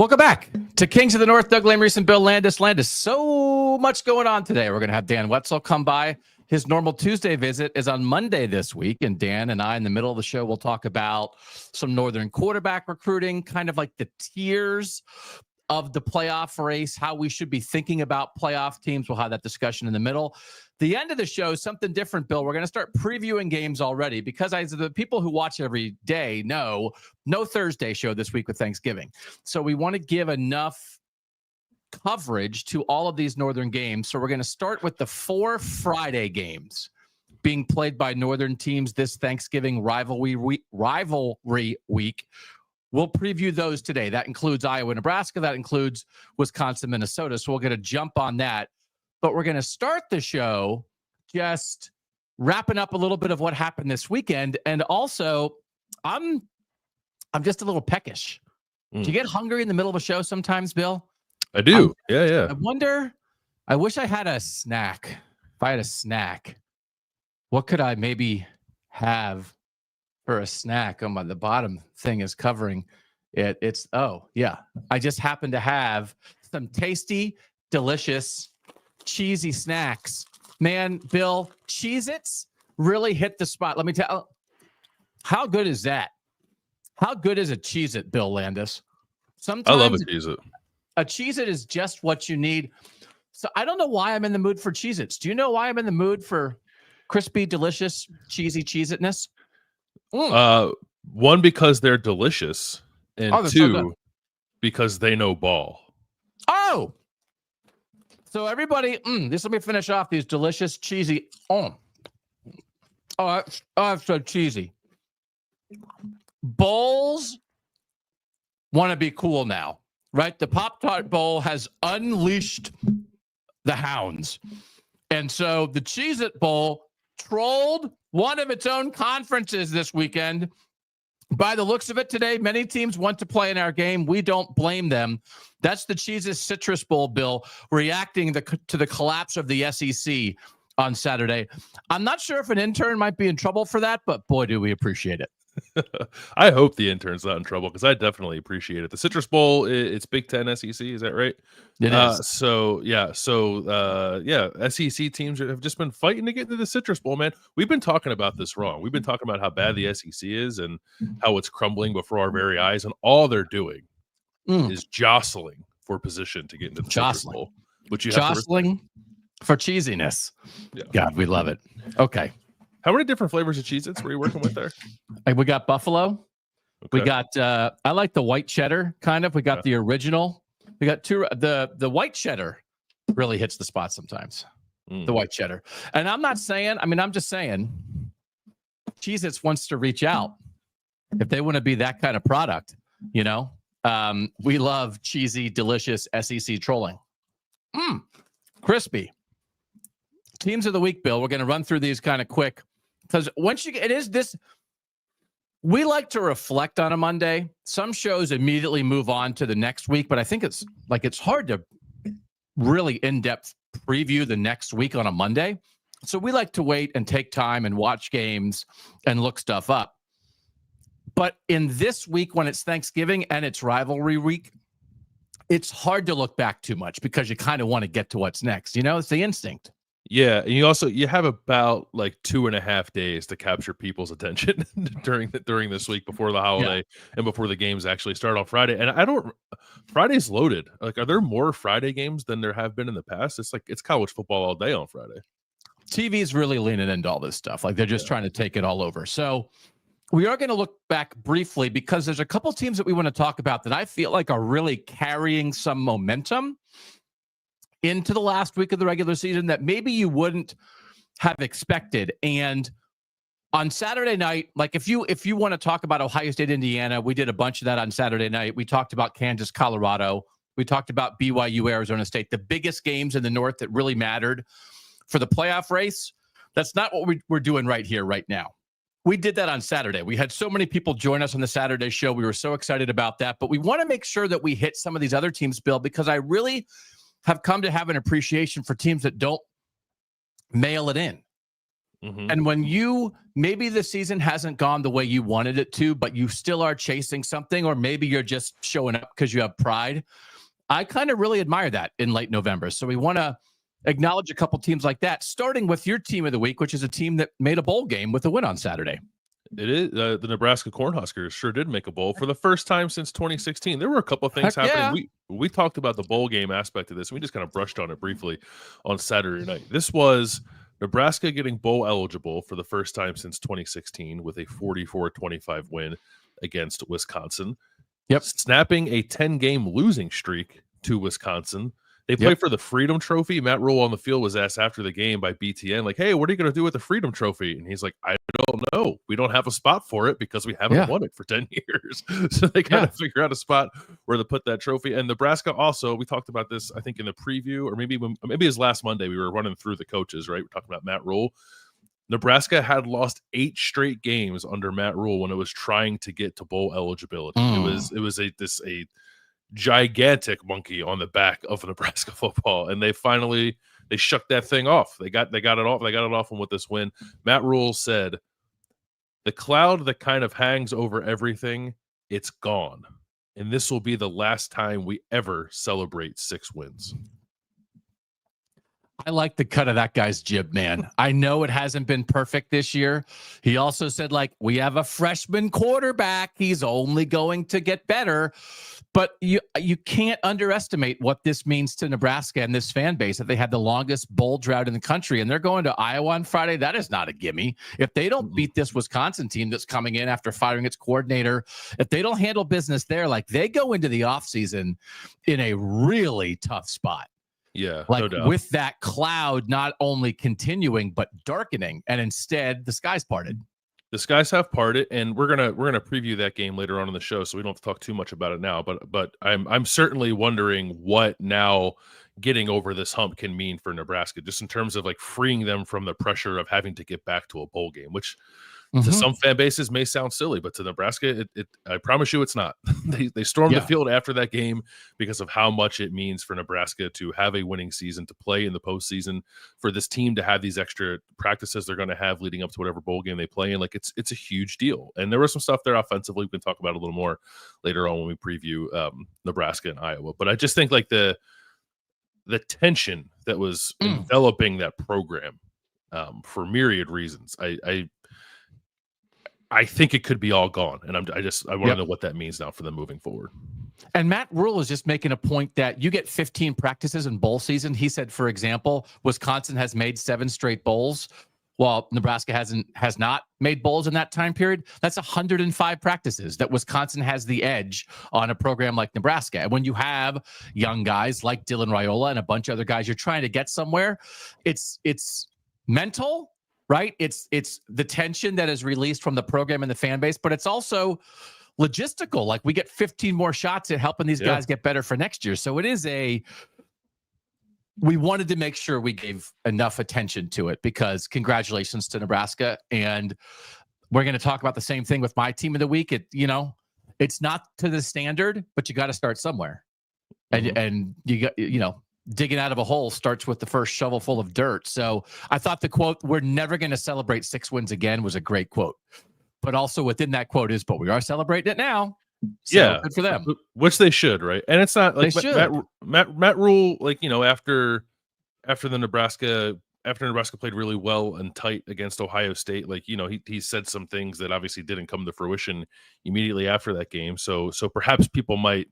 Welcome back to Kings of the North. Doug Lesmerises and Bill Landis. Landis, so much going on today. We're going to have Dan Wetzel come by. His normal Tuesday visit is on Monday this week, and Dan and I in the middle of the show will talk about some Northern quarterback recruiting, kind of like the tiers of the playoff race, how we should be thinking about playoff teams. We'll have that discussion in the middle. The end of the show, something different, Bill. We're going to start previewing games already because the people who watch every day know no Thursday show this week with Thanksgiving. So we want to give enough coverage to all of these Northern games. So we're going to start with the 4 Friday games being played by Northern teams this Thanksgiving rivalry week. We'll preview those today. That includes Iowa, Nebraska. That includes Wisconsin, Minnesota. So we're going to jump on that. But we're going to start the show just wrapping up a little bit of what happened this weekend. And also, I'm just a little peckish. Do you get hungry in the middle of a show sometimes, Bill? I do. Yeah. I wish I had a snack. If I had a snack, what could I maybe have for a snack? Oh, the bottom thing is covering it. I just happen to have some tasty, delicious, cheesy snacks. Man, Bill, Cheez-Its really hit the spot. Let me tell you, how good is that? How good is a Cheez-It, Bill Landis? Sometimes I love a Cheez-It. A Cheez-It is just what you need. So I don't know why I'm in the mood for Cheez-Its. Do you know why I'm in the mood for crispy, delicious, cheesy Cheez-Itness? One, because they're delicious, and two, so because they know ball. Oh, so everybody, let me finish off these delicious, cheesy. That's so cheesy. Bowls want to be cool now, right? The Pop-Tart Bowl has unleashed the hounds. And so the Cheez-It Bowl trolled one of its own conferences this weekend. By the looks of it today, many teams want to play in our game. We don't blame them. That's the Cheez-It Citrus Bowl, Bill, reacting to the collapse of the SEC on Saturday. I'm not sure if an intern might be in trouble for that, but boy, do we appreciate it. I hope the intern's not in trouble because I definitely appreciate it. The Citrus Bowl, it's Big Ten SEC, is that right? It is. SEC teams have just been fighting to get into the Citrus Bowl, man. We've been talking about this wrong. We've been talking about how bad the SEC is and how it's crumbling before our very eyes, and all they're doing is jostling for position to get into the Citrus Bowl. Which you jostling for cheesiness. Yeah. God, we love it. Okay. How many different flavors of Cheez-Its were you working with there? We got buffalo. Okay. We got, I like the white cheddar, kind of. We got the original. We got two. The white cheddar really hits the spot sometimes. The white cheddar. And I'm just saying, Cheez-Its wants to reach out. If they want to be that kind of product, we love cheesy, delicious SEC trolling. Crispy. Teams of the week, Bill. We're going to run through these kind of quick. Because we like to reflect on a Monday. Some shows immediately move on to the next week, but I think it's hard to really in-depth preview the next week on a Monday. So we like to wait and take time and watch games and look stuff up. But in this week, when it's Thanksgiving and it's rivalry week, it's hard to look back too much because you kind of want to get to what's next. It's the instinct. Yeah, and you have about 2.5 days to capture people's attention during this week before the holiday and before the games actually start on Friday. And Friday's loaded. Are there more Friday games than there have been in the past? It's college football all day on Friday. TV's really leaning into all this stuff. They're just trying to take it all over. So we are going to look back briefly because there's a couple teams that we want to talk about that I feel like are really carrying some momentum into the last week of the regular season that maybe you wouldn't have expected. And on Saturday night, if you want to talk about Ohio State, Indiana, we did a bunch of that on Saturday night. We talked about Kansas, Colorado. We talked about BYU, Arizona State, the biggest games in the North that really mattered for the playoff race. That's not what we're doing right here, right now. We did that on Saturday. We had so many people join us on the Saturday show. We were so excited about that. But we want to make sure that we hit some of these other teams, Bill, because I really have come to have an appreciation for teams that don't mail it in. And when maybe the season hasn't gone the way you wanted it to, but you still are chasing something, or maybe you're just showing up because you have pride. I kind of really admire that in late November. So we want to acknowledge a couple teams like that, starting with your team of the week, which is a team that made a bowl game with a win on Saturday. It is the Nebraska Cornhuskers sure did make a bowl for the first time since 2016. There were a couple of things happening. We talked about the bowl game aspect of this. And we just kind of brushed on it briefly on Saturday night. This was Nebraska getting bowl eligible for the first time since 2016 with a 44-25 win against Wisconsin. Snapping a 10-game losing streak to Wisconsin. They played for the Freedom Trophy. Matt Rule on the field was asked after the game by BTN, like, hey, what are you going to do with the Freedom Trophy? And he's like, I don't know. We don't have a spot for it because we haven't won it for 10 years. So they kind of figure out a spot where to put that trophy. And Nebraska also, we talked about this, I think, in the preview, or maybe it was last Monday. We were running through the coaches, right? We're talking about Matt Rule. Nebraska had lost 8 straight games under Matt Rule when it was trying to get to bowl eligibility. It was a gigantic monkey on the back of Nebraska football, and they shook that thing off. They got it off. They got it off with this win. Matt Rule said, "The cloud that kind of hangs over everything, it's gone, and this will be the last time we ever celebrate 6 wins." I like the cut of that guy's jib, man. I know it hasn't been perfect this year. He also said, like, we have a freshman quarterback. He's only going to get better. But you can't underestimate what this means to Nebraska and this fan base, that they had the longest bowl drought in the country, and they're going to Iowa on Friday. That is not a gimme. If they don't beat this Wisconsin team that's coming in after firing its coordinator, if they don't handle business there, like, they go into the offseason in a really tough spot. Yeah, like no doubt. With that cloud not only continuing but darkening, and instead the skies parted. The skies have parted, and we're gonna preview that game later on in the show, so we don't have to talk too much about it now. But I'm certainly wondering what now getting over this hump can mean for Nebraska, just in terms of like freeing them from the pressure of having to get back to a bowl game, which to some fan bases may sound silly, but to Nebraska, I promise you it's not. They stormed the field after that game because of how much it means for Nebraska to have a winning season, to play in the postseason, for this team to have these extra practices they're going to have leading up to whatever bowl game they play in. Like, it's a huge deal. And there was some stuff there offensively we can talk about a little more later on when we preview Nebraska and Iowa. But I just think like the tension that was enveloping that program for myriad reasons, I think it could be all gone, and I want to know what that means now for them moving forward. And Matt Rule is just making a point that you get 15 practices in bowl season. He said, for example, Wisconsin has made 7 straight bowls, while Nebraska has not made bowls in that time period. That's 105 practices that Wisconsin has the edge on a program like Nebraska. And when you have young guys like Dylan Raiola and a bunch of other guys, you're trying to get somewhere. It's mental. Right? It's the tension that is released from the program and the fan base, but it's also logistical. Like, we get 15 more shots at helping these guys get better for next year. So it is we wanted to make sure we gave enough attention to it, because congratulations to Nebraska. And we're going to talk about the same thing with my team of the week. It's not to the standard, but you got to start somewhere. And you got, digging out of a hole starts with the first shovel full of dirt. So I thought the quote, "We're never going to celebrate 6 wins again," was a great quote. But also within that quote is, "But we are celebrating it now." So good for them. Which they should, right? And it's not like Matt Rule, like, after Nebraska played really well and tight against Ohio State, like, he said some things that obviously didn't come to fruition immediately after that game. So perhaps people might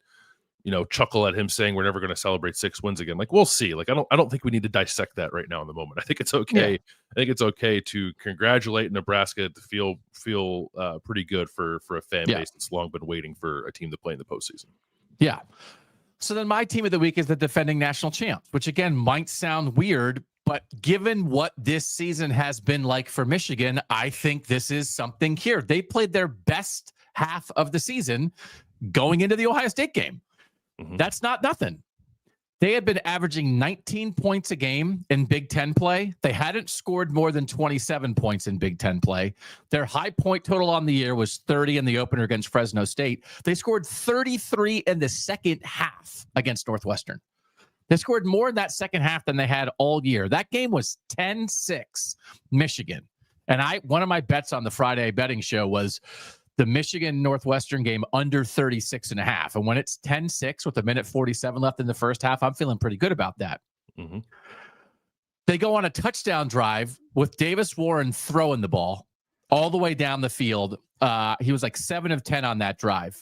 chuckle at him saying we're never going to celebrate 6 wins again. Like, we'll see. Like, I don't think we need to dissect that right now in the moment. I think it's okay. I think it's okay to congratulate Nebraska, to feel pretty good for a fan base that's long been waiting for a team to play in the postseason. Yeah. So then my team of the week is the defending national champs, which again might sound weird, but given what this season has been like for Michigan, I think this is something here. They played their best half of the season going into the Ohio State game. That's not nothing. They had been averaging 19 points a game in Big Ten play. They hadn't scored more than 27 points in Big Ten play. Their high point total on the year was 30 in the opener against Fresno State. They scored 33 in the second half against Northwestern. They scored more in that second half than they had all year. That game was 10-6 Michigan. And one of my bets on the Friday betting show was the Michigan Northwestern game under 36.5. And when it's 10-6 with 1:47 left in the first half, I'm feeling pretty good about that. Mm-hmm. They go on a touchdown drive with Davis Warren throwing the ball all the way down the field. He was like 7 of 10 on that drive.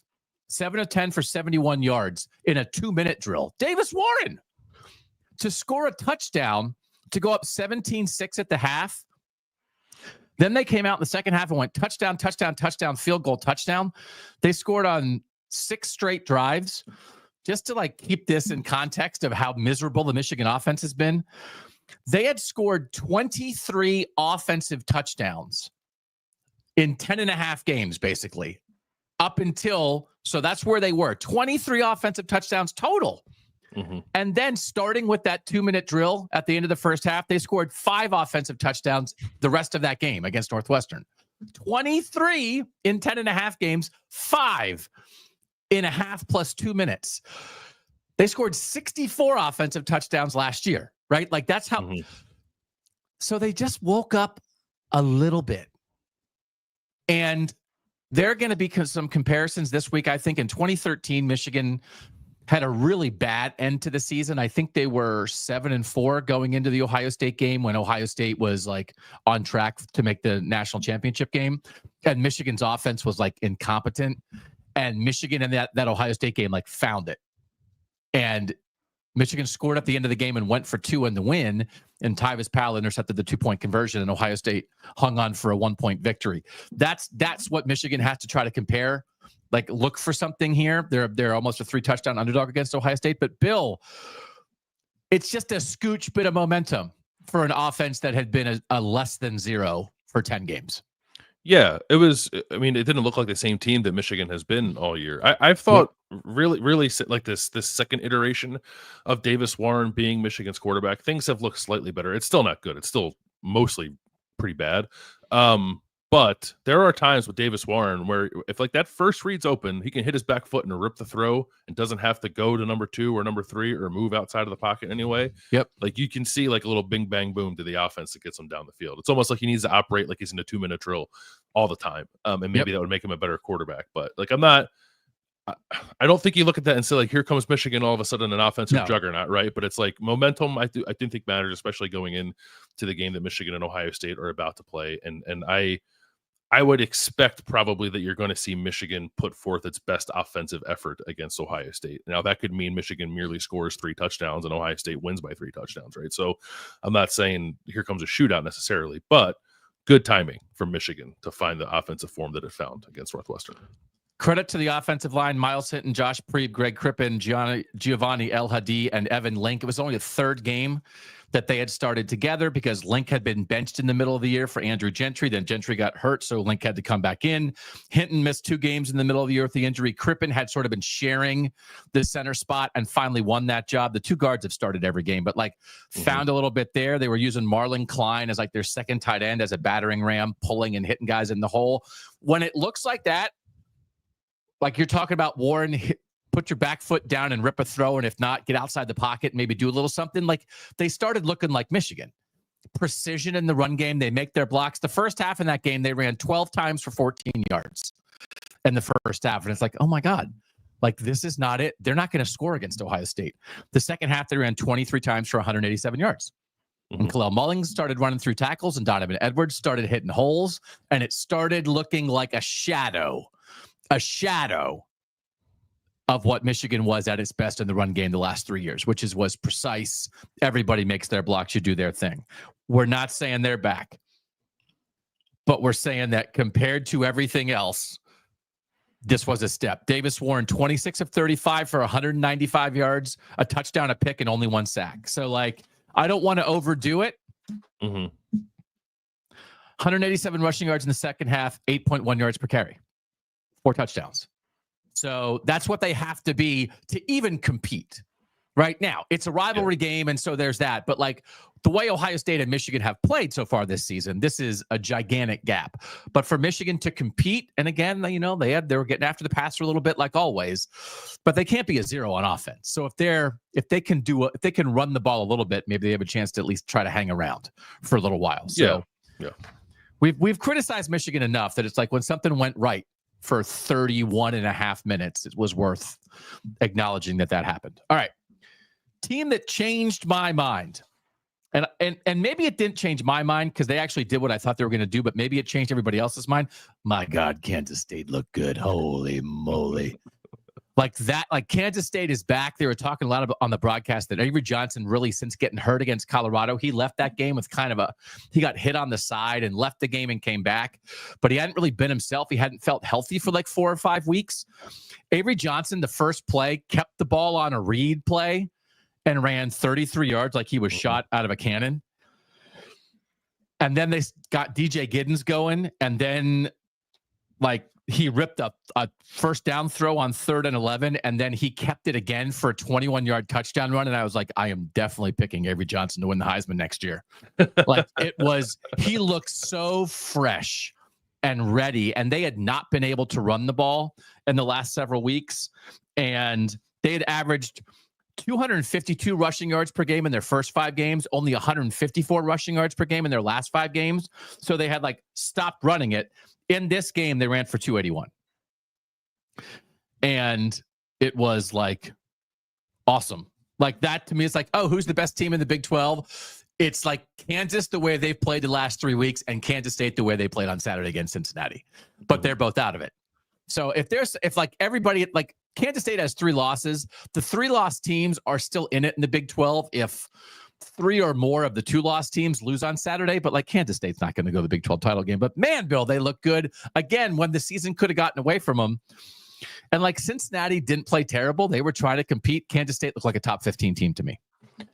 7 of 10 for 71 yards in a 2-minute drill. Davis Warren to score a touchdown to go up 17-6 at the half. Then they came out in the second half and went touchdown, touchdown, touchdown, field goal, touchdown. They scored on 6 straight drives. Just to like keep this in context of how miserable the Michigan offense has been, they had scored 23 offensive touchdowns in 10.5 games, basically, up until, so that's where they were, 23 offensive touchdowns total. Mm-hmm. And then starting with that 2-minute drill at the end of the first half, they scored 5 offensive touchdowns the rest of that game against Northwestern. 23 in 10.5 games, 5 in a half plus 2 minutes. They scored 64 offensive touchdowns last year, right? Like that's how. Mm-hmm. So they just woke up a little bit. And there are going to be some comparisons this week. I think in 2013, Michigan had a really bad end to the season. I think they were 7-4 going into the Ohio State game when Ohio State was like on track to make the national championship game. And Michigan's offense was like incompetent. And Michigan in that Ohio State game like found it. And Michigan scored at the end of the game and went for 2 in the win. And Tyvis Powell intercepted the 2-point conversion, and Ohio State hung on for a 1-point victory. That's what Michigan has to try to compare. Like, look for something here. They're almost a 3-touchdown underdog against Ohio State. But Bill, it's just a scooch bit of momentum for an offense that had been a less than 0 for 10 games. Yeah, it was. I mean, it didn't look like the same team that Michigan has been all year. I've thought really like this second iteration of Davis Warren being Michigan's quarterback, things have looked slightly better. It's still not good. It's still mostly pretty bad. But there are times with Davis Warren where if like that first read's open, he can hit his back foot and rip the throw and doesn't have to go to number 2 or number 3 or move outside of the pocket anyway. Yep. Like you can see like a little bing, bang, boom to the offense that gets him down the field. It's almost like he needs to operate like he's in a 2-minute drill all the time. And maybe that would make him a better quarterback. But like I don't think you look at that and say like, here comes Michigan, all of a sudden an offensive juggernaut, right? But it's like momentum. I do think matters, especially going in to the game that Michigan and Ohio State are about to play. And I would expect probably that you're going to see Michigan put forth its best offensive effort against Ohio State. Now that could mean Michigan merely scores 3 touchdowns and Ohio State wins by 3 touchdowns, right? So I'm not saying here comes a shootout necessarily, but good timing for Michigan to find the offensive form that it found against Northwestern. Credit to the offensive line: Miles Hinton, Josh Preeb, Greg Crippen, Giovanni El Hadi, and Evan Link. It was only the 3rd game that they had started together because Link had been benched in the middle of the year for Andrew Gentry. Then Gentry got hurt, so Link had to come back in. Hinton missed 2 games in the middle of the year with the injury. Crippen had sort of been sharing the center spot and finally won that job. The 2 guards have started every game, but like found a little bit there. They were using Marlon Klein as like their second tight end as a battering ram, pulling and hitting guys in the hole. When it looks like that, like you're talking about Warren, put your back foot down and rip a throw, and if not, get outside the pocket and maybe do a little something. Like they started looking like Michigan. Precision in the run game. They make their blocks. The first half in that game, they ran 12 times for 14 yards in the first half. And it's like, oh my God, like this is not it. They're not going to score against Ohio State. The second half, they ran 23 times for 187 yards. Mm-hmm. And Kalel Mullings started running through tackles, and Donovan Edwards started hitting holes, and it started looking like a shadow of what Michigan was at its best in the run game the last 3 years, which was precise. Everybody makes their blocks. You do their thing. We're not saying they're back, but we're saying that compared to everything else, this was a step. Davis Warren, 26 of 35 for 195 yards, a touchdown, a pick, and only 1 sack. So, like, I don't want to overdo it. Mm-hmm. 187 rushing yards in the second half, 8.1 yards per carry. 4 touchdowns. So that's what they have to be to even compete. Right now, it's a rivalry game, and so there's that. But like the way Ohio State and Michigan have played so far this season, this is a gigantic gap. But for Michigan to compete, and again, you know, they were getting after the passer a little bit like always, but they can't be a 0 on offense. So if they can run the ball a little bit, maybe they have a chance to at least try to hang around for a little while. So yeah. We've criticized Michigan enough that it's like when something went right for 31 and a half minutes, it was worth acknowledging that happened. All right. Team that changed my mind. And maybe it didn't change my mind because they actually did what I thought they were going to do, but maybe it changed everybody else's mind. My God, Kansas State looked good. Holy moly. Like Kansas State is back. They were talking a lot about on the broadcast that Avery Johnson really, since getting hurt against Colorado, he left that game with he got hit on the side and left the game and came back, but he hadn't really been himself. He hadn't felt healthy for like 4 or 5 weeks. Avery Johnson, the first play, kept the ball on a read play and ran 33 yards like he was shot out of a cannon. And then they got DJ Giddens going, and then he ripped a first down throw on 3rd and 11, and then he kept it again for a 21-yard touchdown run. And I was like, I am definitely picking Avery Johnson to win the Heisman next year. He looked so fresh and ready, and they had not been able to run the ball in the last several weeks. And they had averaged 252 rushing yards per game in their first 5 games, only 154 rushing yards per game in their last 5 games. So they had stopped running it. In this game, they ran for 281. And it was awesome. That to me, it's who's the best team in the Big 12? It's Kansas the way they've played the last 3 weeks, and Kansas State the way they played on Saturday against Cincinnati. But they're both out of it. So if everybody, Kansas State has 3 losses, the 3-loss teams are still in it in the Big 12 if 3 or more of the 2-loss teams lose on Saturday. But Kansas State's not going to go to the Big 12 title game. But man, Bill, they look good again when the season could have gotten away from them. And Cincinnati didn't play terrible. They were trying to compete. Kansas State looked like a top 15 team to me.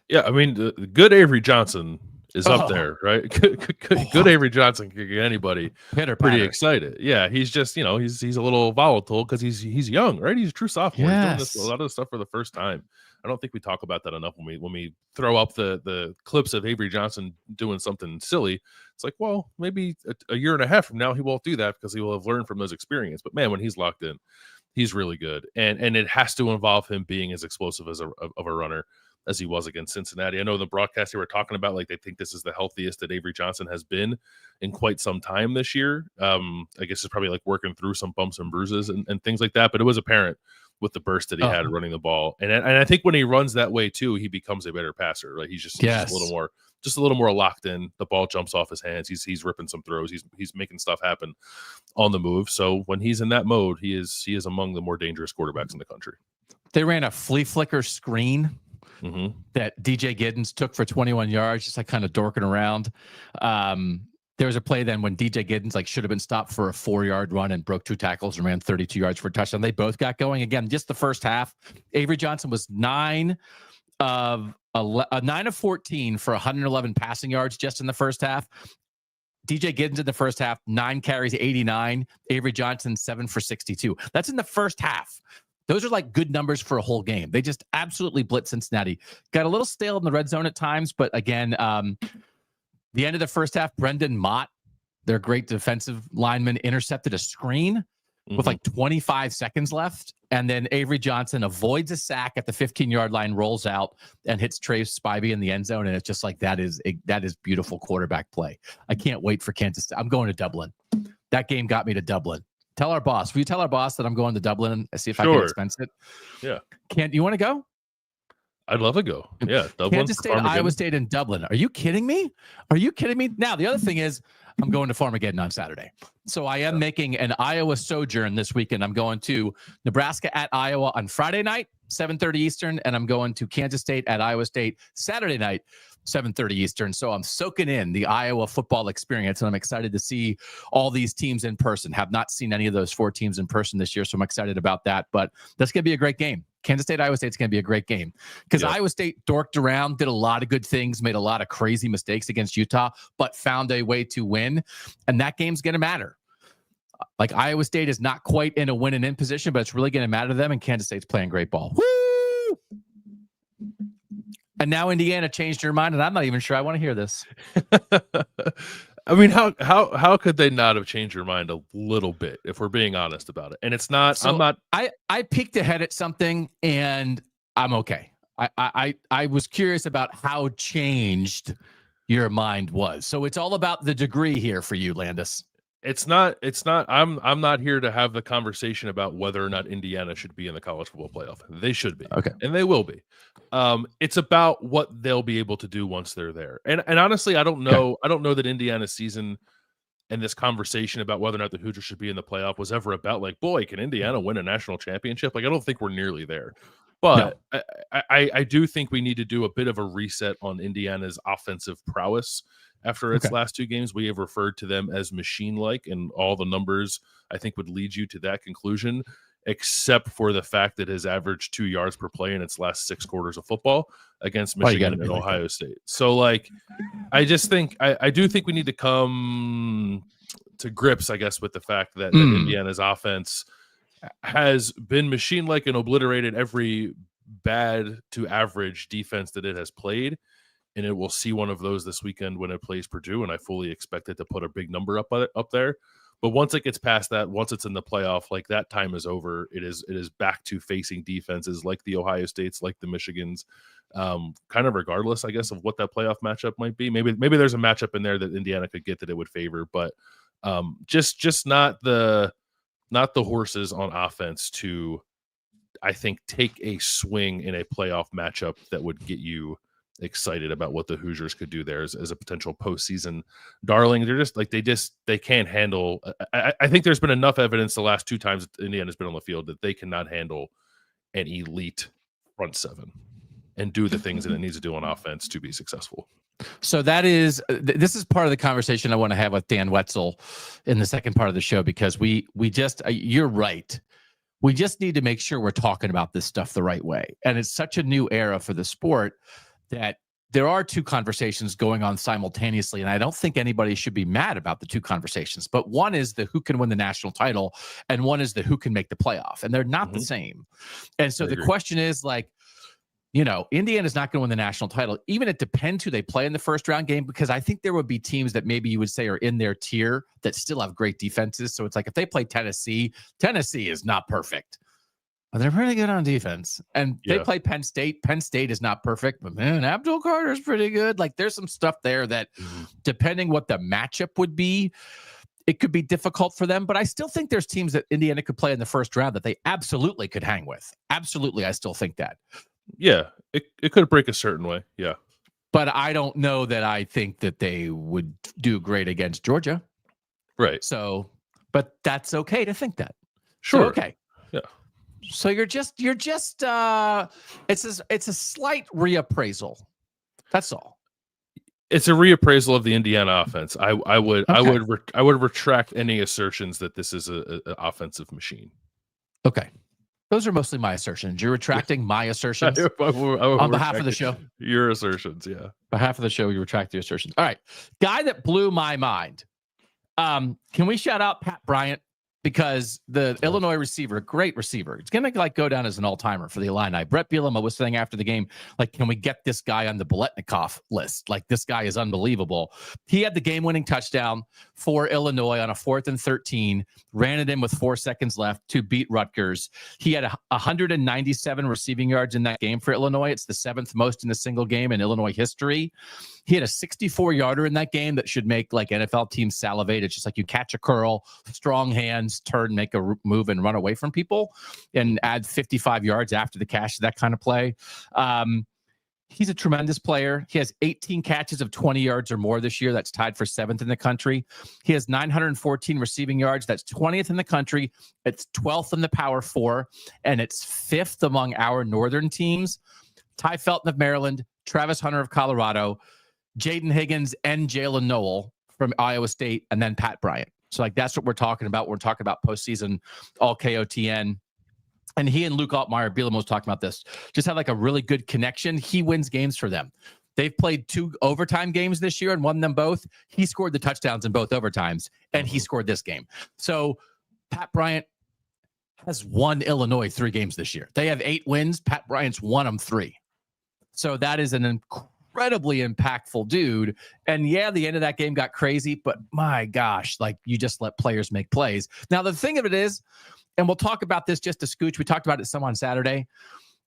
Yeah, I mean, the good Avery Johnson is up there, right? Good Avery Johnson can get anybody pretty excited. Yeah, he's just, he's a little volatile because he's young, right? He's a true sophomore. Yes. He's doing a lot of the stuff for the first time. I don't think we talk about that enough when we throw up the clips of Avery Johnson doing something silly. It's well, maybe a year and a half from now he won't do that because he will have learned from those experiences. But man, when he's locked in, he's really good, and it has to involve him being as explosive as a runner as he was against Cincinnati. I know the broadcast they were talking about, they think this is the healthiest that Avery Johnson has been in quite some time this year. I guess it's probably working through some bumps and bruises and things like that, but it was apparent with the burst that he had running the ball. And I think when he runs that way too, he becomes a better passer. Right? He's just a little more locked in. The ball jumps off his hands. He's ripping some throws. He's making stuff happen on the move. So when he's in that mode, he is among the more dangerous quarterbacks in the country. They ran a flea flicker screen that DJ Giddens took for 21 yards, just kind of dorking around. There was a play then when DJ Giddens should have been stopped for a 4-yard run and broke 2 tackles and ran 32 yards for a touchdown. They both got going again. Just the first half, Avery Johnson was 9 of 14 for 111 passing yards just in the first half. DJ Giddens in the first half, 9 carries, 89. Avery Johnson, 7 for 62. That's in the first half. Those are good numbers for a whole game. They just absolutely blitzed Cincinnati. Got a little stale in the red zone at times, but again, the end of the first half, Brendan Mott, their great defensive lineman, intercepted a screen with 25 seconds left. And then Avery Johnson avoids a sack at the 15-yard line, rolls out, and hits Trey Spivey in the end zone. And it's just that is beautiful quarterback play. I can't wait for Kansas State. I'm going to Dublin. That game got me to Dublin. Tell our boss. Will you tell our boss that I'm going to Dublin and see if I can expense it? Yeah. You want to go? I'd love to go. Yeah. Dublin, Kansas State, Iowa State, and Dublin. Are you kidding me? Now, the other thing is I'm going to Farmageddon on Saturday. So I am making an Iowa sojourn this weekend. I'm going to Nebraska at Iowa on Friday night, 7:30 Eastern, and I'm going to Kansas State at Iowa State Saturday night, 7:30 Eastern. So I'm soaking in the Iowa football experience, and I'm excited to see all these teams in person. Have not seen any of those 4 teams in person this year, so I'm excited about that. But that's going to be a great game. Kansas State, Iowa State's going to be a great game because Iowa State dorked around, did a lot of good things, made a lot of crazy mistakes against Utah, but found a way to win. And that game's going to matter. Iowa State is not quite in a win and in position, but it's really going to matter to them. And Kansas State's playing great ball. Woo! And now Indiana changed your mind, and I'm not even sure I want to hear this. I mean, how could they not have changed your mind a little bit if we're being honest about it? And it's not. So I peeked ahead at something, and I'm okay. I was curious about how changed your mind was. So it's all about the degree here for you, Landis. It's not. I'm not here to have the conversation about whether or not Indiana should be in the college football playoff. They should be. Okay. And they will be. It's about what they'll be able to do once they're there. And honestly, I don't know. Okay. I don't know that Indiana's season and this conversation about whether or not the Hoosiers should be in the playoff was ever about like, boy, can Indiana win a national championship? Like, I don't think we're nearly there. But no. I do think we need to do a bit of a reset on Indiana's offensive prowess. After its last two games, we have referred to them as machine-like, and all the numbers, I think, would lead you to that conclusion, except for the fact that his averaged 2 yards per play in its last 6 quarters of football against Michigan and Ohio State. So, like, I just think I do think we need to come to grips, I guess, with the fact that Indiana's offense has been machine-like and obliterated every bad to average defense that it has played. And it will see one of those this weekend when it plays Purdue, and I fully expect it to put a big number up there. But once it gets past that, once it's in the playoff, like that time is over. It is back to facing defenses like the Ohio States, like the Michigans, kind of regardless, I guess, of what that playoff matchup might be. Maybe there's a matchup in there that Indiana could get that it would favor, but just not the horses on offense to, I think, take a swing in a playoff matchup that would get you excited about what the Hoosiers could do there as a potential postseason darling. They're just like they can't handle. I think there's been enough evidence the last 2 times Indiana's been on the field that they cannot handle an elite front seven and do the things that it needs to do on offense to be successful. So this is part of the conversation I want to have with Dan Wetzel in the second part of the show, because we just you're right. We just need to make sure we're talking about this stuff the right way. And it's such a new era for the sport that there are 2 conversations going on simultaneously. And I don't think anybody should be mad about the 2 conversations, but one is the who can win the national title and one is the who can make the playoff. And they're not the same. And so the question is, like, Indiana's not going to win the national title. Even it depends who they play in the first round game, because I think there would be teams that maybe you would say are in their tier that still have great defenses. So it's like if they play Tennessee is not perfect. They're pretty good on defense. And they play Penn State. Penn State is not perfect, but man, Abdul Carter's pretty good. Like, there's some stuff there that depending what the matchup would be, it could be difficult for them. But I still think there's teams that Indiana could play in the first round that they absolutely could hang with. Absolutely. I still think that. Yeah, it could break a certain way. Yeah. But I don't know that I think that they would do great against Georgia. Right. So, but that's okay to think that. Sure. So, okay. Yeah. So you're just it's a slight reappraisal. That's all. It's a reappraisal of the Indiana offense. I would retract any assertions that this is an offensive machine. Okay. Those are mostly my assertions. You're retracting my assertions on behalf of the show. Your assertions, yeah. On behalf of the show, you retract your assertions. All right. Guy that blew my mind. Can we shout out Pat Bryant? Because the Illinois receiver, great receiver, it's going to go down as an all-timer for the Illini. Brett Bielema was saying after the game, like, can we get this guy on the Biletnikoff list? Like, this guy is unbelievable. He had the game-winning touchdown for Illinois on a 4th and 13, ran it in with 4 seconds left to beat Rutgers. He had 197 receiving yards in that game for Illinois. It's the 7th most in a single game in Illinois history. He had a 64-yarder in that game that should make like NFL teams salivate. It's just like you catch a curl, strong hands, turn, make a move, and run away from people, and add 55 yards after the catch, that kind of play. He's a tremendous player. He has 18 catches of 20 yards or more this year. That's tied for 7th in the country. He has 914 receiving yards. That's 20th in the country. It's 12th in the Power 4, and it's 5th among our northern teams. Ty Felton of Maryland, Travis Hunter of Colorado, Jaden Higgins and Jalen Noel from Iowa State, and then Pat Bryant. So, like, that's what we're talking about. We're talking about postseason all KOTN. And he and Luke Altmaier, Bielema was talking about this, just had like a really good connection. He wins games for them. They've played 2 overtime games this year and won them both. He scored the touchdowns in both overtimes, and he scored this game. So Pat Bryant has won Illinois 3 games this year. They have 8 wins. Pat Bryant's won them 3. So that is an incredibly impactful dude. And yeah, the end of that game got crazy, but my gosh, like, you just let players make plays. Now, the thing of it is, and we'll talk about this just a scooch, we talked about it some on Saturday,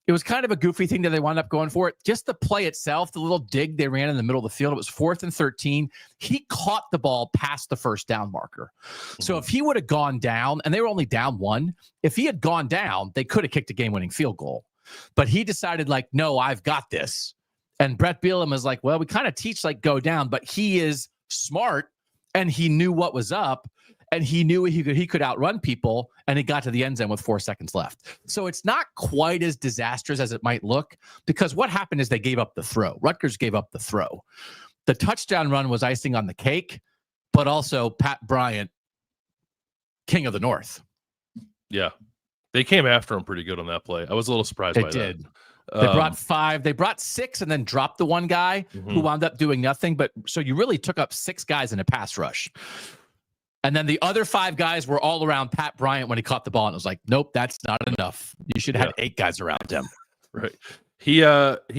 It was kind of a goofy thing that they wound up going for it. Just the play itself, the little dig they ran in the middle of the field, it was 4th and 13. He caught the ball past the first down marker. So if he would have gone down, and they were only down 1, if he had gone down, they could have kicked a game-winning field goal. But he decided, like, no, I've got this. And Brett Bielema is like, well, we kind of teach, like, go down, but he is smart, and he knew what was up. And he knew he could outrun people, and he got to the end zone with 4 seconds left. So it's not quite as disastrous as it might look, because what happened is they gave up the throw. Rutgers gave up the throw. The touchdown run was icing on the cake, but also Pat Bryant, king of the North. Yeah. They came after him pretty good on that play. I was a little surprised by that. They did. They brought 5. They brought 6 and then dropped the one guy who wound up doing nothing. But so you really took up 6 guys in a pass rush. And then the other 5 guys were all around Pat Bryant when he caught the ball. And it was like, nope, that's not enough. You should have 8 guys around him. Right. He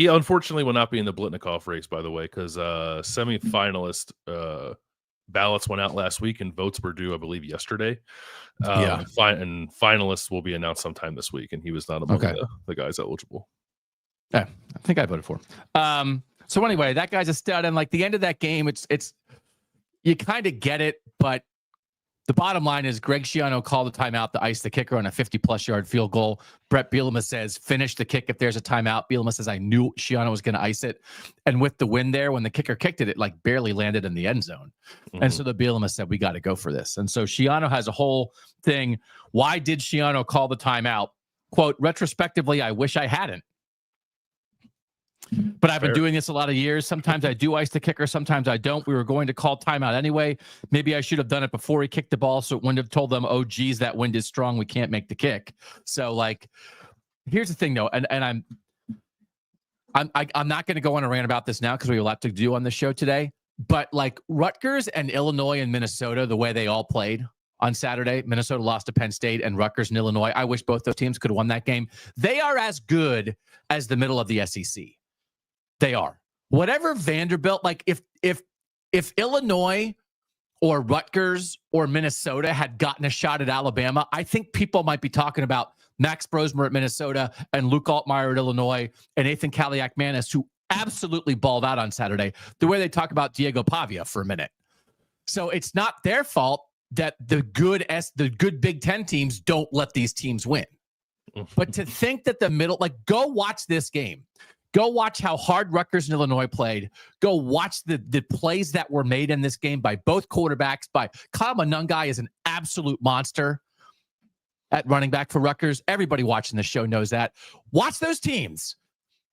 unfortunately will not be in the Blitnikoff race, by the way, because semifinalist ballots went out last week and votes were due, I believe, yesterday. And finalists will be announced sometime this week. And he was not among the guys eligible. Yeah, I think I voted for him. So anyway, that guy's a stud. And like the end of that game, it's you kind of get it, but the bottom line is Greg Schiano called a timeout to ice the kicker on a 50-plus yard field goal. Brett Bielema says, finish the kick if there's a timeout. Bielema says, I knew Schiano was going to ice it. And with the win there, when the kicker kicked it, it like barely landed in the end zone. And so the Bielema said, we got to go for this. And so Schiano has a whole thing. Why did Schiano call the timeout? Quote, retrospectively, I wish I hadn't. But I've been doing this a lot of years. Sometimes I do ice the kicker. Sometimes I don't. We were going to call timeout anyway. Maybe I should have done it before he kicked the ball, so it wouldn't have told them, oh, geez, that wind is strong. We can't make the kick. So, like, here's the thing, though, and I'm not going to go on a rant about this now because we have a lot to do on the show today. But, like, Rutgers and Illinois and Minnesota, the way they all played on Saturday, Minnesota lost to Penn State, and Rutgers and Illinois, I wish both those teams could have won that game. They are as good as the middle of the SEC. They are. Whatever Vanderbilt, like if Illinois or Rutgers or Minnesota had gotten a shot at Alabama, I think people might be talking about Max Brosmer at Minnesota and Luke Altmaier at Illinois and Nathan Kaliak-Manis, who absolutely balled out on Saturday, the way they talk about Diego Pavia for a minute. So it's not their fault that the good Big Ten teams don't let these teams win. But to think that the middle, like, go watch this game. Go watch how hard Rutgers and Illinois played. Go watch the plays that were made in this game by both quarterbacks. By Kyle Monungai is an absolute monster at running back for Rutgers. Everybody watching the show knows that. Watch those teams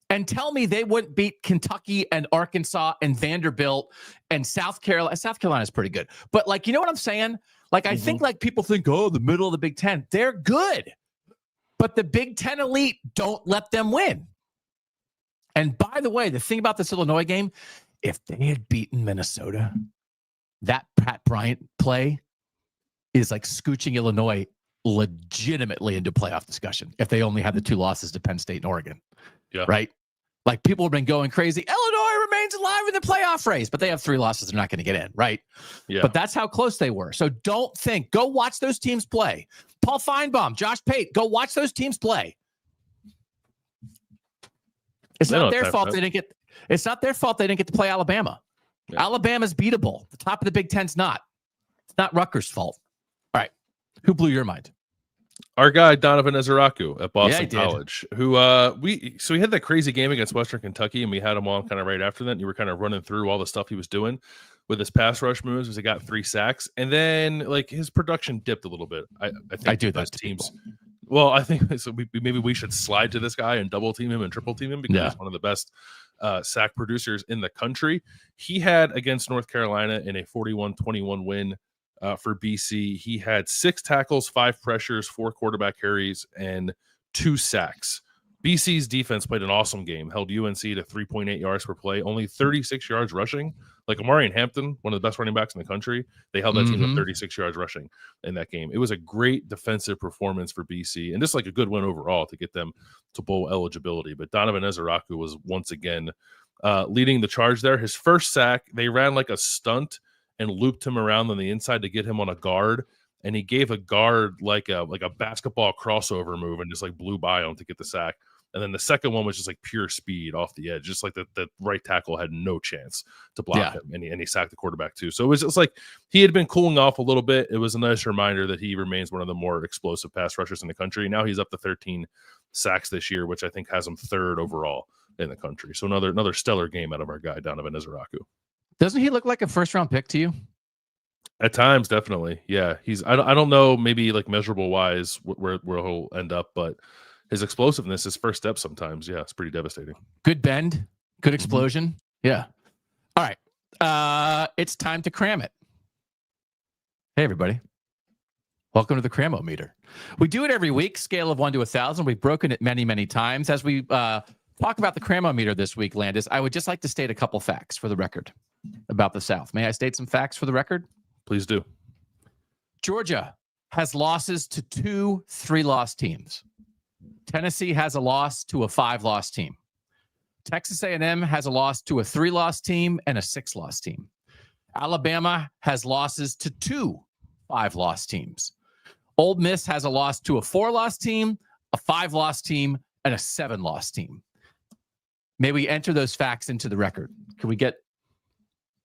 and tell me they wouldn't beat Kentucky and Arkansas and Vanderbilt and South Carolina. South Carolina is pretty good. But, like, you know what I'm saying? Like, I think, like, people think, oh, the middle of the Big Ten. They're good. But the Big Ten elite don't let them win. And by the way, the thing about this Illinois game, if they had beaten Minnesota, that Pat Bryant play is like scooching Illinois legitimately into playoff discussion if they only had the 2 losses to Penn State and Oregon. Yeah. Right? Like, people have been going crazy. Illinois remains alive in the playoff race, but they have 3 losses. They're not going to get in, right? Yeah. But that's how close they were. So don't think. Go watch those teams play. Paul Feinbaum, Josh Pate, go watch those teams play. It's not their fault they didn't get. It's not their fault they didn't get to play Alabama. Yeah. Alabama's beatable. The top of the Big Ten's not. It's not Rutgers' fault. All right, who blew your mind? Our guy Donovan Ezeraku at Boston College, who he had that crazy game against Western Kentucky, and we had him on kind of right after that. And you were kind of running through all the stuff he was doing with his pass rush moves, as he got 3 sacks, and then like his production dipped a little bit. I think I do those teams. Well, I think so. Maybe we should slide to this guy and double team him and triple team him because he's one of the best sack producers in the country. He had against North Carolina in a 41-21 win for BC. He had 6 tackles, 5 pressures, 4 quarterback carries, and 2 sacks. BC's defense played an awesome game, held UNC to 3.8 yards per play, only 36 yards rushing. Like Amari Hampton, one of the best running backs in the country, they held that team to 36 yards rushing in that game. It was a great defensive performance for BC, and just like a good win overall to get them to bowl eligibility. But Donovan Ezeraku was once again leading the charge there. His first sack, they ran like a stunt and looped him around on the inside to get him on a guard. And he gave a guard like a basketball crossover move and just like blew by him to get the sack And then the second one was just like pure speed off the edge, just like the right tackle had no chance to block him, and he sacked the quarterback too. So it was just like he had been cooling off a little bit. It was a nice reminder that he remains one of the more explosive pass rushers in the country. Now he's up to 13 sacks this year, which I think has him third overall in the country. So another stellar game out of our guy Donovan Izaraku. Doesn't he look like a first round pick to you? At times, definitely. Yeah, he's. I don't know, maybe like measurable wise where he'll end up, but his explosiveness, his first step, sometimes, yeah, it's pretty devastating. Good bend, good explosion. Yeah. All right, it's time to cram it. Hey, everybody. Welcome to the Cram-o-Meter. We do it every week, scale of 1 to 1,000. We've broken it many, many times. As we talk about the Cram-o-Meter this week, Landis, I would just like to state a couple facts for the record about the South. May I state some facts for the record? Please do. Georgia has losses to 2 3-loss teams. Tennessee has a loss to a 5-loss team. Texas A&M has a loss to a 3-loss team and a 6-loss team. Alabama has losses to 2 5-loss teams. Ole Miss has a loss to a 4-loss team, a 5-loss team, and a 7-loss team. May we enter those facts into the record? Can we get,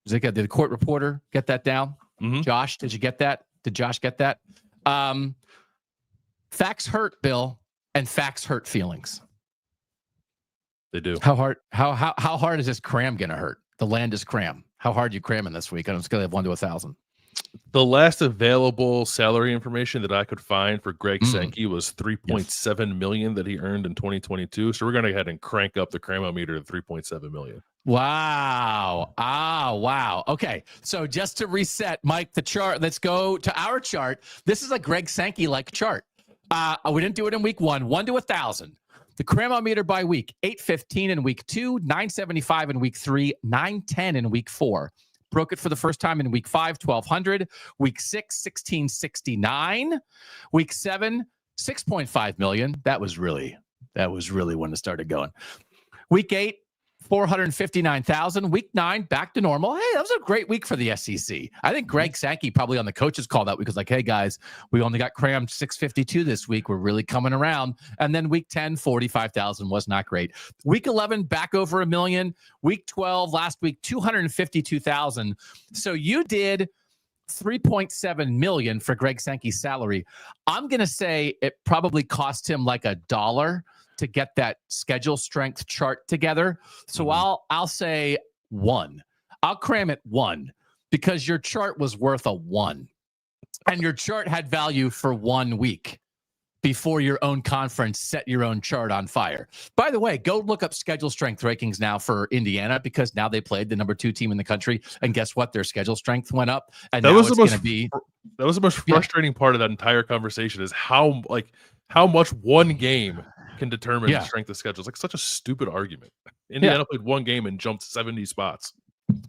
did the court reporter get that down? Mm-hmm. Josh, did you get that? Did Josh get that? Facts hurt, Bill, and facts hurt feelings. They do. How hard is this cram gonna hurt? The Landis cram. How hard you cramming this week? On a scale of 1 to 1,000. The last available salary information that I could find for Greg Sankey was $3.7 million that he earned in 2022. So we're going to go ahead and crank up the Cram-o-Meter to $3.7 million. Wow. Wow. Okay. So just to reset, Mike, the chart, let's go to our chart. This is a Greg Sankey-like chart. We didn't do it in week 1, 1 to 1,000. The Cram-o-Meter by week, 815 in week 2, 975 in week 3, 910 in week 4. Broke it for the first time in week 5, 1,200. Week 6, 1,669. Week 7, 6.5 million. That was really when it started going. Week 8, 459,000. Week 9, back to normal. Hey, that was a great week for the SEC. I think Greg Sankey probably on the coaches call that week was like, hey guys, we only got crammed 652 this week. We're really coming around. And then week 10, 45,000 was not great. Week 11, back over 1 million. Week 12, last week, 252,000. So you did 3.7 million for Greg Sankey's salary. I'm going to say it probably cost him like $1 to get that schedule strength chart together. So I'll say 1. I'll cram it 1 because your chart was worth a 1. And your chart had value for 1 week before your own conference set your own chart on fire. By the way, go look up schedule strength rankings now for Indiana because now they played the number 2 team in the country. And guess what? Their schedule strength went up. And that was the most frustrating part of that entire conversation is how much one game can determine the strength of schedule. It's like such a stupid argument. Indiana played 1 game and jumped 70 spots.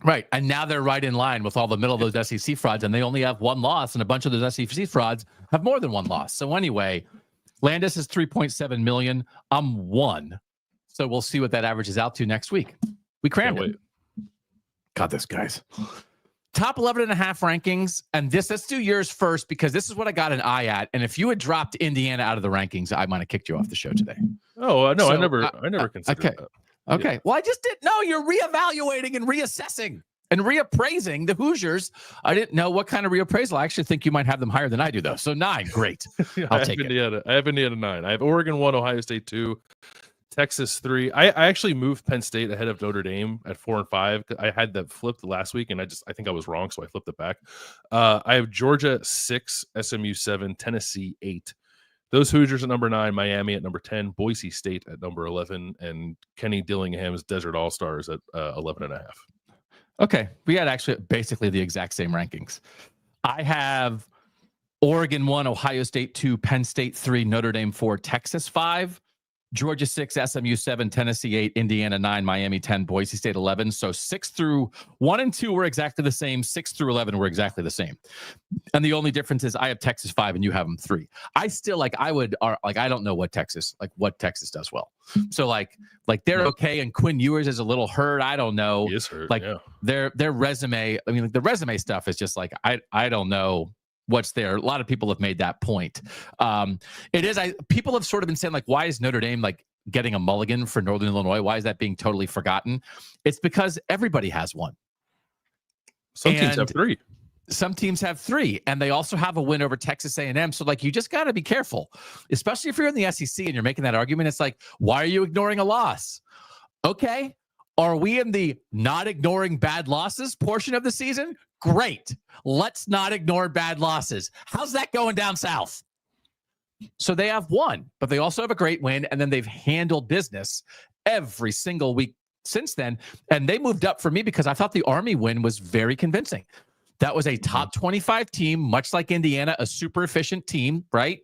Right. And now they're right in line with all the middle of those SEC frauds, and they only have 1 loss, and a bunch of those SEC frauds have more than 1 loss. So anyway, Landis is 3.7 million. I'm 1. So we'll see what that averages out to next week. We crammed it. God, this guys. Top 11.5 rankings. And let's do yours first because this is what I got an eye at. And if you had dropped Indiana out of the rankings, I might have kicked you off the show today. Oh, no, I never considered that. Okay. Yeah. Well, I just didn't know. You're reevaluating and reassessing and reappraising the Hoosiers. I didn't know what kind of reappraisal. I actually think you might have them higher than I do, though. So 9, great. I'll take it. I have Indiana 9. I have Oregon 1, Ohio State 2, Texas 3. I actually moved Penn State ahead of Notre Dame at 4 and 5. I had that flipped last week, and I think I was wrong, so I flipped it back. I have Georgia 6, SMU 7, Tennessee 8. Those Hoosiers at number 9, Miami at number 10, Boise State at number 11, and Kenny Dillingham's Desert All-Stars at 11.5. Okay. We had actually basically the exact same rankings. I have Oregon 1, Ohio State 2, Penn State 3, Notre Dame 4, Texas 5, Georgia 6, SMU 7, Tennessee 8, Indiana 9, Miami 10, Boise State 11. So 6 through 1 and 2 were exactly the same. 6 through 11 were exactly the same. And the only difference is I have Texas 5 and you have them 3. I still I don't know what Texas does well. So they're okay. And Quinn Ewers is a little hurt. I don't know. He is hurt. Their resume. I mean, the resume stuff is just I don't know what's there. A lot of people have made that point. People have sort of been saying why is Notre Dame getting a mulligan for Northern Illinois? Why is that being totally forgotten? It's because everybody has one. Some teams have 3. Some teams have 3, and they also have a win over Texas A&M. So, like, you just got to be careful, especially if you're in the SEC and you're making that argument. It's like, why are you ignoring a loss? Okay. Are we in the not ignoring bad losses portion of the season? Great. Let's not ignore bad losses. How's that going down south? So they have 1, but they also have a great win, and then they've handled business every single week since then. And they moved up for me because I thought the Army win was very convincing. That was a top 25 team, much like Indiana, a super efficient team, right?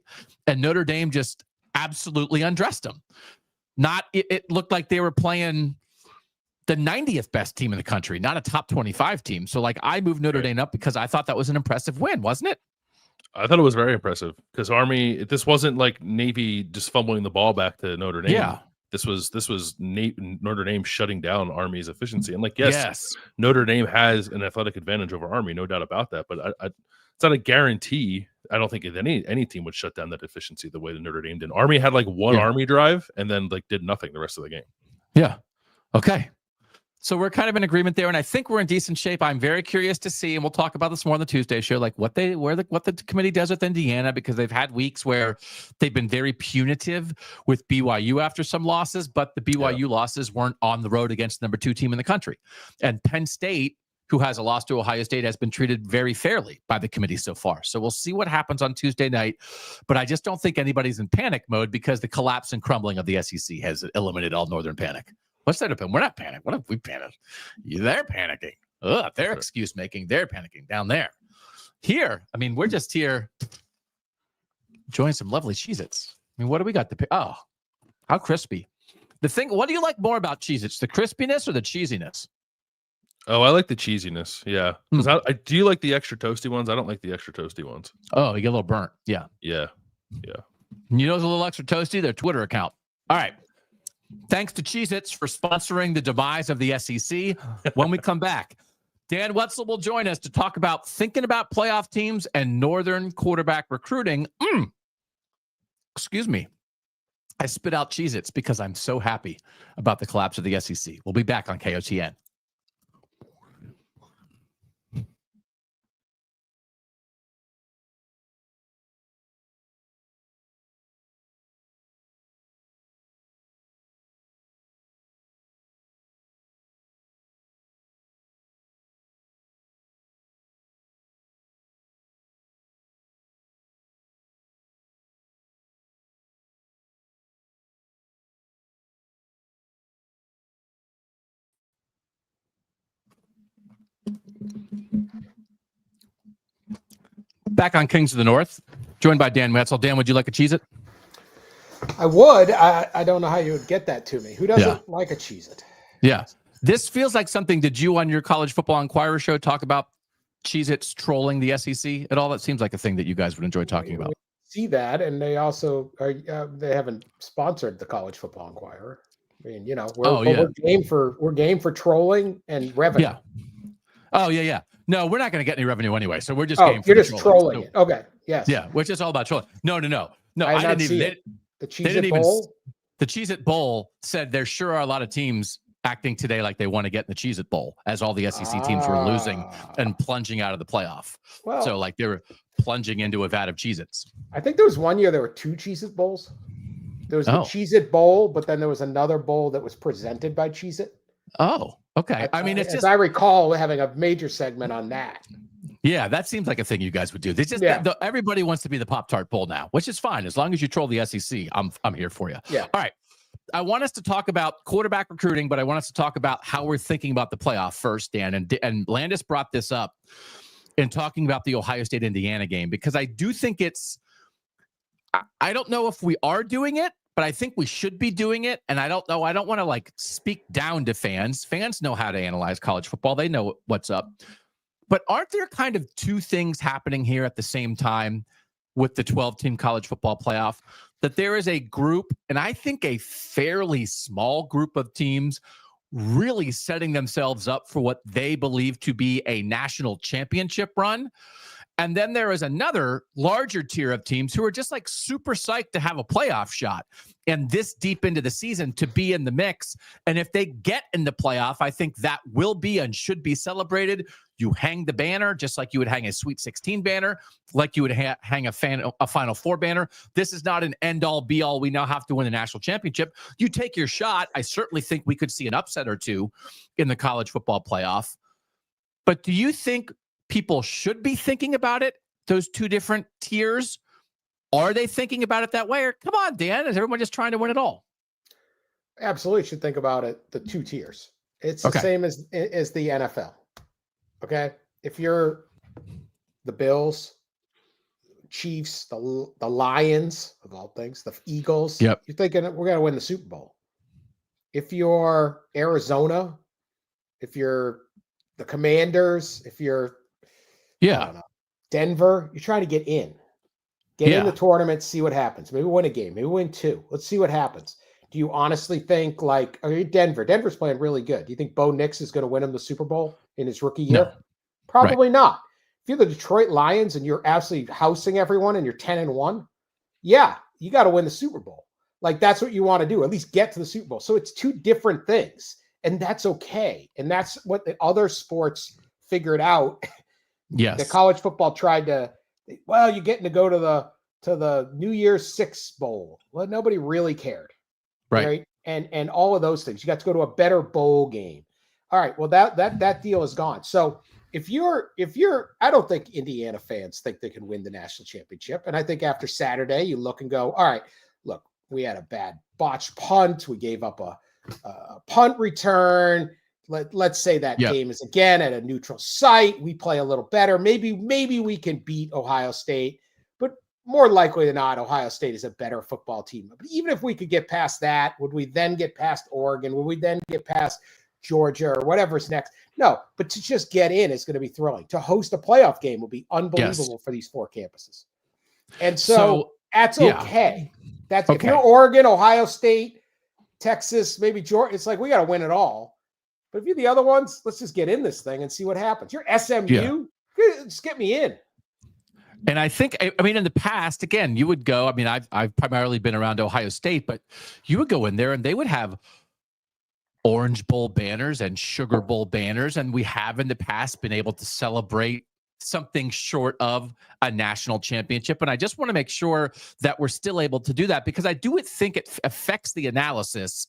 And Notre Dame just absolutely undressed them. It looked like they were playing the 90th best team in the country, not a top 25 team. So, like, I moved Notre Dame up because I thought that was an impressive win, wasn't it? I thought it was very impressive because Army, this wasn't like Navy just fumbling the ball back to Notre Dame. Yeah. This was Notre Dame shutting down Army's efficiency. And, like, yes, Notre Dame has an athletic advantage over Army, no doubt about that. But it's not a guarantee. I don't think any team would shut down that efficiency the way that Notre Dame did. Army had like one Army drive and then like did nothing the rest of the game. Yeah. Okay. So we're kind of in agreement there, and I think we're in decent shape. I'm very curious to see, and we'll talk about this more on the Tuesday show, like what the committee does with Indiana, because they've had weeks where they've been very punitive with BYU after some losses, but the BYU losses weren't on the road against the number 2 team in the country. And Penn State, who has a loss to Ohio State, has been treated very fairly by the committee so far. So we'll see what happens on Tuesday night, but I just don't think anybody's in panic mode because the collapse and crumbling of the SEC has eliminated all Northern panic. What's that about? We're not panicked. What if we panicked? They're panicking. They're excuse making. They're panicking down there. Here, I mean, we're just here enjoying some lovely Cheez-Its. I mean, what do we got to pick? Oh, how crispy. What do you like more about Cheez-Its, the crispiness or the cheesiness? Oh, I like the cheesiness. Yeah. Do you like the extra toasty ones? I don't like the extra toasty ones. Oh, you get a little burnt. Yeah. Yeah. You know, it's a little extra toasty, their Twitter account. All right. Thanks to Cheez-Its for sponsoring the demise of the SEC. When we come back, Dan Wetzel will join us to talk about thinking about playoff teams and Northern quarterback recruiting. Excuse me. I spit out Cheez-Its because I'm so happy about the collapse of the SEC. We'll be back on KOTN. Back on Kings of the North, joined by Dan Wetzel. Dan, would you like a Cheez-It? I would. I don't know how you would get that to me. Who doesn't like a Cheez-It? Yeah. This feels like something. Did you on your College Football Inquirer show talk about Cheez-Its trolling the SEC at all? That seems like a thing that you guys would enjoy talking about. See that, and they also are. They haven't sponsored the College Football Inquirer. I mean, you know, we're game for trolling and revenue. Yeah. Oh yeah. No, we're not going to get any revenue anyway, so we're just. You're just trolling it. Okay. Yes. Yeah, which is all about trolling. No. I didn't even. The Cheez-It Bowl. The Cheez-It Bowl said there sure are a lot of teams acting today like they want to get in the Cheez-It Bowl, as all the SEC teams were losing and plunging out of the playoff. Well, so like they were plunging into a vat of Cheez-Its. I think there was one year there were 2 Cheez-It Bowls. There was the Cheez-It Bowl, but then there was another bowl that was presented by Cheez-It. Oh, okay. I mean, it's as I recall having a major segment on that. Yeah, that seems like a thing you guys would do. Everybody wants to be the Pop-Tart Bowl now, which is fine. As long as you troll the SEC, I'm here for you. Yeah. All right. I want us to talk about quarterback recruiting, but I want us to talk about how we're thinking about the playoff first, Dan. And Landis brought this up in talking about the Ohio State-Indiana game, because I do think I don't know if we are doing it, but I think we should be doing it. And I don't know. I don't want to like speak down to fans. Fans know how to analyze college football. They know what's up. But aren't there kind of 2 things happening here at the same time with the 12-team college football playoff? That there is a group, and I think a fairly small group of teams, really setting themselves up for what they believe to be a national championship run. And then there is another larger tier of teams who are just like super psyched to have a playoff shot and this deep into the season to be in the mix. And if they get in the playoff, I think that will be and should be celebrated. You hang the banner just like you would hang a Sweet 16 banner, like you would hang a Final Four banner. This is not an end-all, be-all. We now have to win the national championship. You take your shot. I certainly think we could see an upset or two in the college football playoff. But do you think people should be thinking about it, those two different tiers? Are they thinking about it that way? Or come on, Dan, is everyone just trying to win it all? Absolutely should think about it, the two tiers. It's the same as the NFL. Okay? If you're the Bills, Chiefs, the Lions, of all things, the Eagles, you're thinking we're going to win the Super Bowl. If you're Arizona, if you're the Commanders, if you're Denver, you're trying to get in in the tournament, see what happens. Maybe win a game, maybe win two. Let's see what happens. Do you honestly think Denver's playing really good? Do you think Bo Nix is going to win him the Super Bowl in his rookie year? No. Probably not. If you're the Detroit Lions and you're absolutely housing everyone and you're 10-1, yeah, you got to win the Super Bowl. Like that's what you want to do, at least get to the Super Bowl. So it's two different things, and that's okay. And that's what the other sports figured out. Yes. The college football tried to, well, you're getting to go to the New Year's Six Bowl. Well, nobody really cared. Right. And all of those things. You got to go to a better bowl game. All right. Well, that deal is gone. So if you're, I don't think Indiana fans think they can win the national championship. And I think after Saturday, you look and go, all right, look, we had a bad botched punt. We gave up a punt return. Let's say that game is again at a neutral site. We play a little better. Maybe we can beat Ohio State, but more likely than not, Ohio State is a better football team. But even if we could get past that, would we then get past Oregon? Would we then get past Georgia or whatever's next? No, but to just get in is going to be thrilling. To host a playoff game will be unbelievable for these four campuses. And so that's okay. That's okay. If you're Oregon, Ohio State, Texas, maybe Georgia, it's like we got to win it all. But if you're the other ones, let's just get in this thing and see what happens. You're SMU, just get me in. And I think, I mean, in the past, again, you would go, I mean, I've primarily been around Ohio State, but you would go in there and they would have Orange Bowl banners and Sugar Bowl banners. And we have in the past been able to celebrate something short of a national championship. And I just want to make sure that we're still able to do that, because I do think it affects the analysis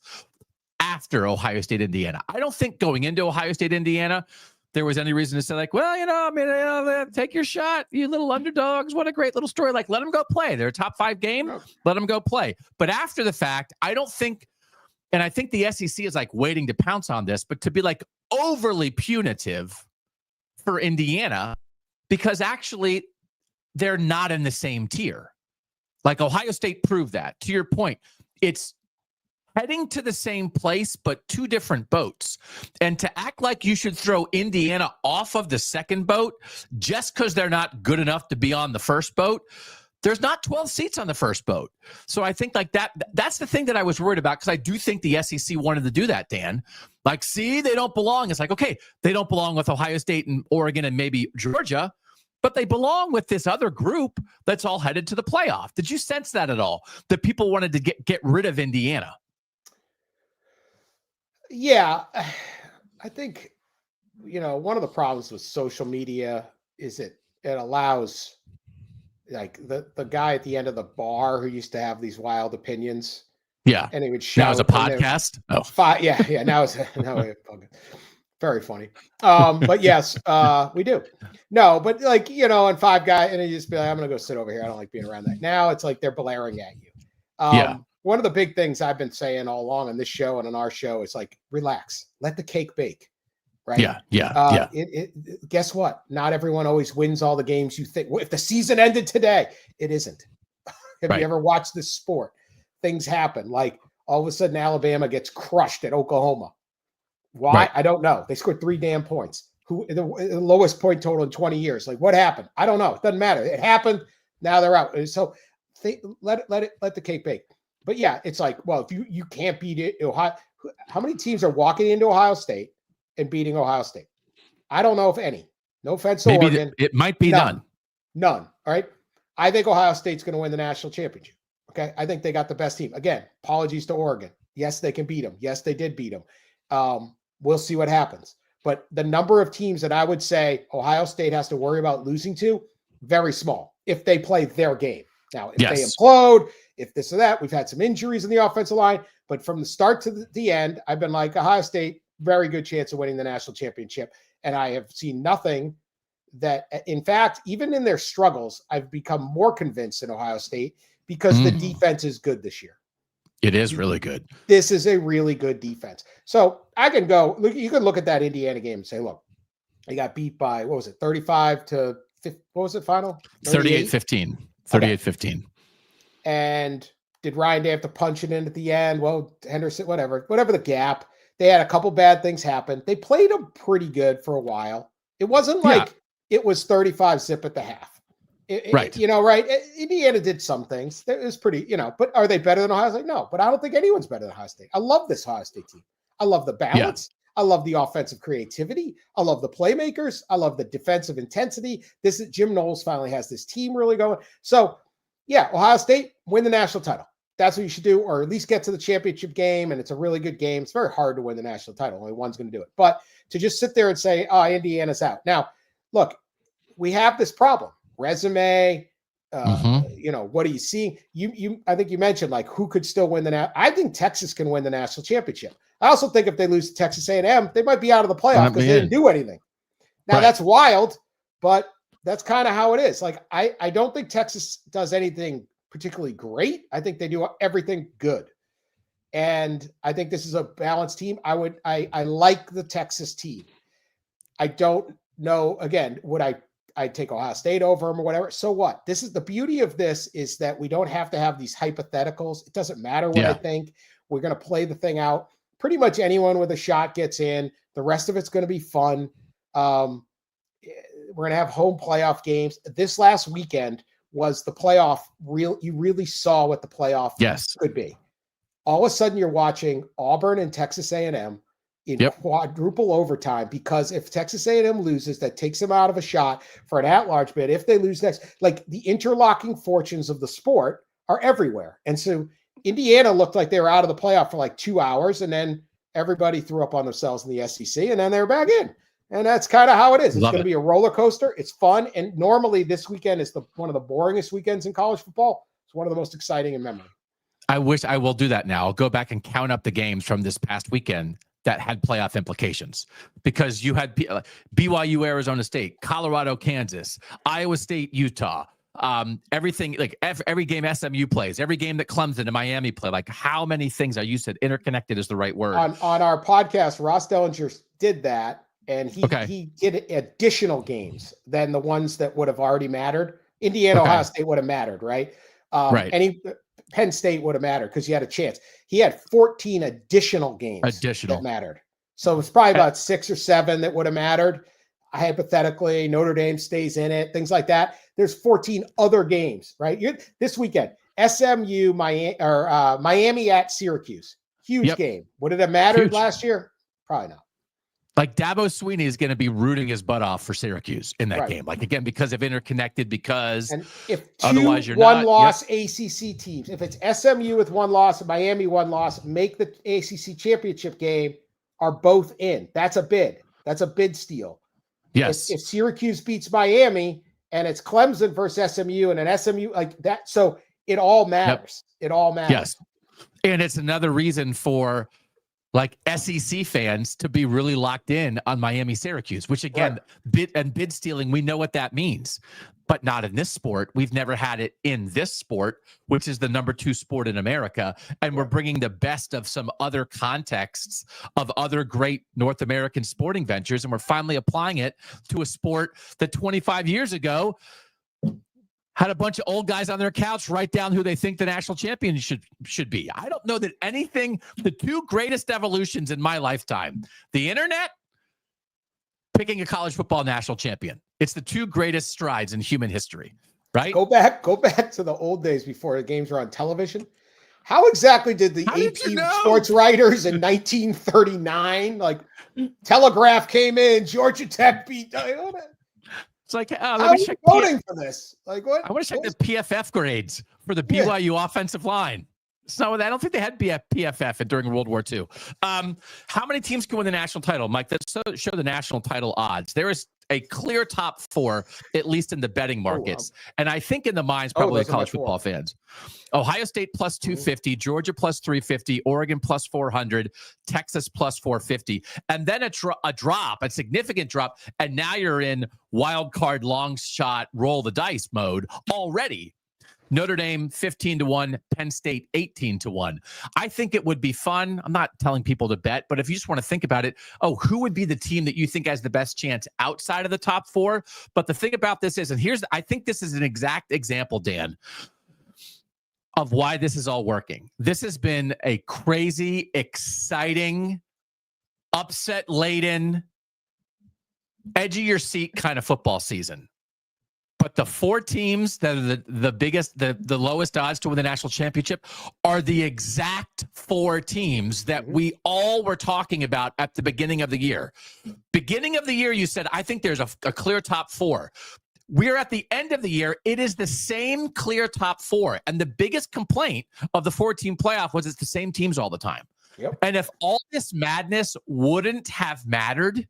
after Ohio State, Indiana. I don't think going into Ohio State, Indiana, there was any reason to say like, well, take your shot, you little underdogs. What a great little story. Like, let them go play. They're a top 5 game. Let them go play. But after the fact, I don't think, and I think the SEC is like waiting to pounce on this, but to be like overly punitive for Indiana, because actually they're not in the same tier. Like Ohio State proved that. To your point, it's heading to the same place, but two different boats. And to act like you should throw Indiana off of the second boat just because they're not good enough to be on the first boat, there's not 12 seats on the first boat. So I think like that's the thing that I was worried about, because I do think the SEC wanted to do that, Dan. Like, see, they don't belong. It's like, okay, they don't belong with Ohio State and Oregon and maybe Georgia, but they belong with this other group that's all headed to the playoff. Did you sense that at all? That people wanted to get rid of Indiana? Yeah, I think, one of the problems with social media is it allows like the guy at the end of the bar who used to have these wild opinions. Yeah. And he would shout. Now it's a podcast. Now it's very funny. But yes, we do. No, but like, and Five Guy, and he just be like, I'm going to go sit over here. I don't like being around that. Now it's like they're blaring at you. One of the big things I've been saying all along on this show and on our show is like, relax, let the cake bake. Right. Guess what? Not everyone always wins all the games you think. Well, if the season ended today, it isn't. Have you ever watched this sport? Things happen. Like all of a sudden, Alabama gets crushed at Oklahoma. Why? Right. I don't know. They scored 3 damn points. The lowest point total in 20 years. Like, what happened? I don't know. It doesn't matter. It happened. Now they're out. So let the cake bake. But yeah, it's like, well, if you can't beat it, Ohio, how many teams are walking into Ohio State and beating Ohio State? I don't know if any. No offense to Oregon. It might be none. None. All right. I think Ohio State's going to win the national championship. Okay. I think they got the best team. Again, apologies to Oregon. Yes, they can beat them. Yes, they did beat them. We'll see what happens. But the number of teams that I would say Ohio State has to worry about losing to, very small if they play their game. Now, if they implode, if this or that, we've had some injuries in the offensive line. But from the start to the end, I've been like, Ohio State, very good chance of winning the national championship. And I have seen nothing that, in fact, even in their struggles, I've become more convinced in Ohio State because the defense is good this year. It is really good. This is a really good defense. So I can go, look, you can look at that Indiana game and say, look, they got beat by, what was it, 35 to 50, what was it final? 38-15. 38-15. And did Ryan Day have to punch it in at the end? Well, Henderson, whatever the gap. They had a couple bad things happen. They played them pretty good for a while. It wasn't like it was 35-zip at the half. Right. Indiana did some things. It was pretty, but are they better than Ohio State? No, but I don't think anyone's better than Ohio State. I love this Ohio State team. I love the balance. Yeah. I love the offensive creativity. I love the playmakers. I love the defensive intensity. Jim Knowles finally has this team really going. So, yeah, Ohio State, win the national title. That's what you should do, or at least get to the championship game, and it's a really good game. It's very hard to win the national title. Only one's going to do it. But to just sit there and say, Indiana's out. Now, look, we have this problem. Resume, what are you seeing? I think you mentioned like who could still win I think Texas can win the national championship. I also think if they lose to Texas A&M, they might be out of the playoff because they didn't do anything. Now that's wild, but that's kind of how it is. Like I don't think Texas does anything particularly great. I think they do everything good, and I think this is a balanced team. I like the Texas team. I don't know. Again, would I'd take Ohio State over them or whatever. So what? This is the beauty of this is that we don't have to have these hypotheticals. It doesn't matter what I think. We're going to play the thing out. Pretty much anyone with a shot gets in. The rest of it's going to be fun. We're going to have home playoff games. This last weekend was the playoff. You really saw what the playoff could be. All of a sudden, you're watching Auburn and Texas A&M in quadruple overtime, because if Texas A&M loses, that takes them out of a shot for an at-large bid. If they lose next, like the interlocking fortunes of the sport are everywhere. And so Indiana looked like they were out of the playoff for like 2 hours, and then everybody threw up on themselves in the SEC, and then they were back in. And that's kind of how it is. It's going to be a roller coaster. It's fun. And normally this weekend is one of the boringest weekends in college football. It's one of the most exciting in memory. I wish I will do that now. I'll go back and count up the games from this past weekend that had playoff implications, because you had BYU, Arizona State, Colorado, Kansas, Iowa State, Utah, everything, like every game SMU plays, every game that Clemson and Miami play. Like how many things are you said interconnected is the right word. On our podcast, Ross Dellinger did that, and he did additional games than the ones that would have already mattered. Indiana, Ohio State would have mattered, right? And Penn State would have mattered because you had a chance. He had 14 additional games that mattered. So it's probably about 6 or 7 that would have mattered. Hypothetically, Notre Dame stays in it, things like that. There's 14 other games, right? This weekend, SMU, Miami at Syracuse. Huge game. Would it have mattered last year? Probably not. Like Dabo Swinney is going to be rooting his butt off for Syracuse in that game. Like again, because of interconnected, because and if otherwise you're one loss ACC teams, if it's SMU with 1 loss and Miami 1 loss, make the ACC championship game, are both in. That's a bid. That's a bid steal. Yes. If Syracuse beats Miami and it's Clemson versus SMU and an SMU like that, so it all matters. It all matters. Yes. And it's another reason for like SEC fans to be really locked in on Miami Syracuse, which again, bid stealing, we know what that means, but not in this sport. We've never had it in this sport, which is the number 2 sport in America. And we're bringing the best of some other contexts of other great North American sporting ventures. And we're finally applying it to a sport that 25 years ago had a bunch of old guys on their couch write down who they think the national champion should be. I don't know that the 2 greatest evolutions in my lifetime, the internet, picking a college football national champion. It's the 2 greatest strides in human history, right? Go back to the old days before the games were on television. How exactly did the AP sports writers in 1939, like Telegraph came in, Georgia Tech beat It's like, How are you voting for this? Like what? I want to check the PFF grades for the BYU offensive line. So I don't think they had PFF during World War II. How many teams can win the national title, Mike? Let's show the national title odds. There is a clear top 4, at least in the betting markets. And I think in the minds probably of college football fans. Ohio State plus 250, Georgia plus 350, Oregon plus 400, Texas plus 450. And then a significant drop. And now you're in wild card, long shot, roll the dice mode already. Notre Dame 15-1, Penn State 18-1. I think it would be fun. I'm not telling people to bet, but if you just want to think about it, who would be the team that you think has the best chance outside of the top 4? But the thing about this is, and I think this is an exact example, Dan, of why this is all working. This has been a crazy, exciting, upset-laden, edge of your seat kind of football season. But the 4 teams that are the biggest, the lowest odds to win the national championship are the exact 4 teams that we all were talking about at the beginning of the year. Beginning of the year, you said, I think there's a clear top 4. We're at the end of the year. It is the same clear top 4. And the biggest complaint of the 4-team playoff was it's the same teams all the time. Yep. And if all this madness wouldn't have mattered,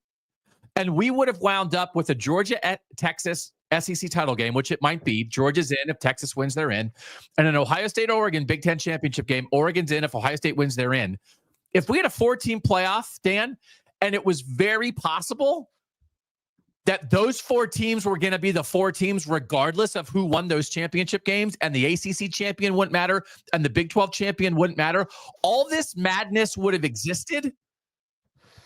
and we would have wound up with a Georgia-Texas SEC title game, which it might be. Georgia's in if Texas wins, they're in. And an Ohio State-Oregon Big Ten championship game. Oregon's in if Ohio State wins, they're in. If we had a 4-team playoff, Dan, and it was very possible that those 4 teams were going to be the 4 teams regardless of who won those championship games, and the ACC champion wouldn't matter, and the Big 12 champion wouldn't matter, all this madness would have existed,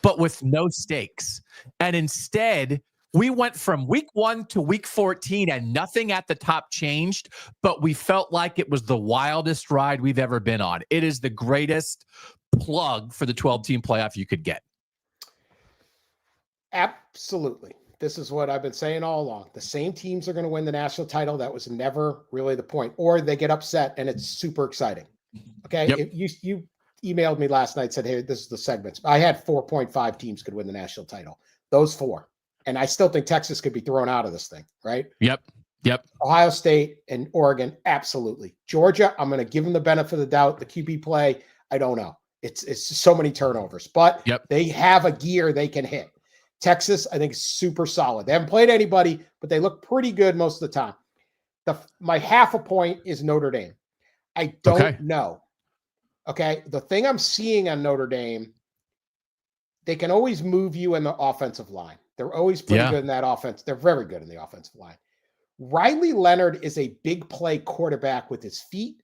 but with no stakes. And instead, we went from week 1 to week 14 and nothing at the top changed, but we felt like it was the wildest ride we've ever been on. It is the greatest plug for the 12-team playoff you could get. Absolutely. This is what I've been saying all along. The same teams are going to win the national title. That was never really the point. Or they get upset and it's super exciting. Okay. Yep. You emailed me last night, said, hey, this is the segments. I had 4.5 teams could win the national title. Those 4. And I still think Texas could be thrown out of this thing, right? Yep. Ohio State and Oregon, absolutely. Georgia, I'm going to give them the benefit of the doubt. The QB play, I don't know. It's so many turnovers, but they have a gear they can hit. Texas, I think, is super solid. They haven't played anybody, but they look pretty good most of the time. My half a point is Notre Dame. I don't know. Okay. The thing I'm seeing on Notre Dame, they can always move you in the offensive line. They're always pretty good in that offense. They're very good in the offensive line. Riley Leonard is a big play quarterback with his feet,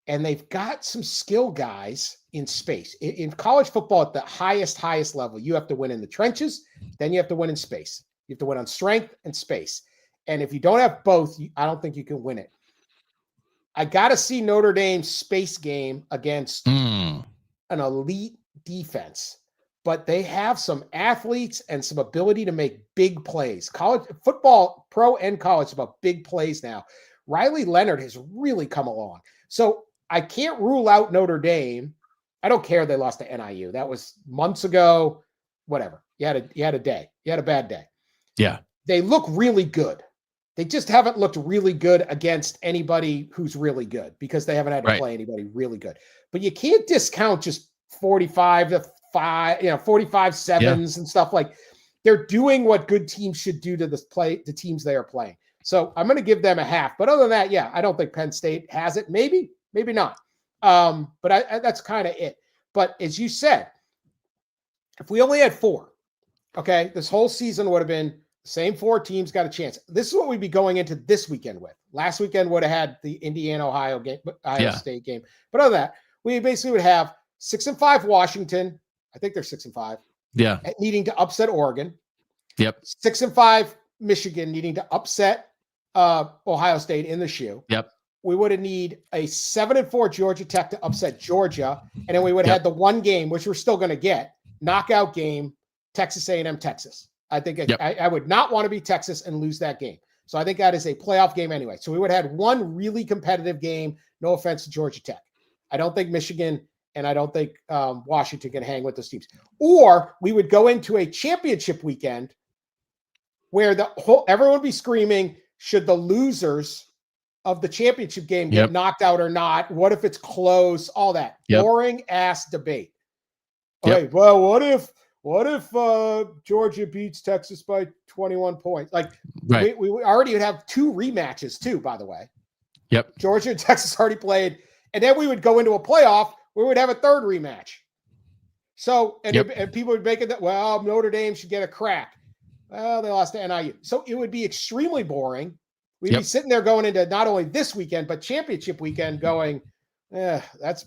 and they've got some skill guys in space. In college football at the highest level, you have to win in the trenches, then you have to win in space. You have to win on strength and space. And if you don't have both, I don't think you can win it. I got to see Notre Dame's space game against an elite defense. But they have some athletes and some ability to make big plays. College football, pro and college, about big plays now. Riley Leonard has really come along. So I can't rule out Notre Dame. I don't care they lost to NIU. That was months ago. Whatever. You had a day. You had a bad day. Yeah. They look really good. They just haven't looked really good against anybody who's really good because they haven't had to play anybody really good. But you can't discount just 45 sevens and stuff. Like, they're doing what good teams should do to the teams they are playing. So I'm going to give them a half. But other than that, I don't think Penn State has it. Maybe not. But that's kind of it. But as you said, if we only had 4, this whole season would have been the same 4 teams got a chance. This is what we'd be going into this weekend with. Last weekend would have had the Indiana-Ohio State game. But other than that, we basically would have 6-5 Washington. I think they're 6-5. Yeah. Needing to upset Oregon. Yep. 6-5 Michigan needing to upset Ohio State in the shoe. Yep. We would have need a 7-4 Georgia Tech to upset Georgia, and then we would have had the one game, which we're still going to get, knockout game, Texas A&M Texas. I think I would not want to be Texas and lose that game. So I think that is a playoff game anyway. So we would have had one really competitive game. No offense to Georgia Tech. I don't think Michigan and I don't think Washington can hang with those teams. Or we would go into a championship weekend where everyone would be screaming, should the losers of the championship game get knocked out or not? What if it's close? All that boring ass debate. Okay, well, what if Georgia beats Texas by 21 points? Like, we already would have 2 rematches too, by the way. Yep. Georgia and Texas already played, and then we would go into a playoff where we'd have a 3rd rematch. So, and people would make it that, well, Notre Dame should get a crack. Well, they lost to NIU. So it would be extremely boring. We'd be sitting there going into not only this weekend, but championship weekend going, that's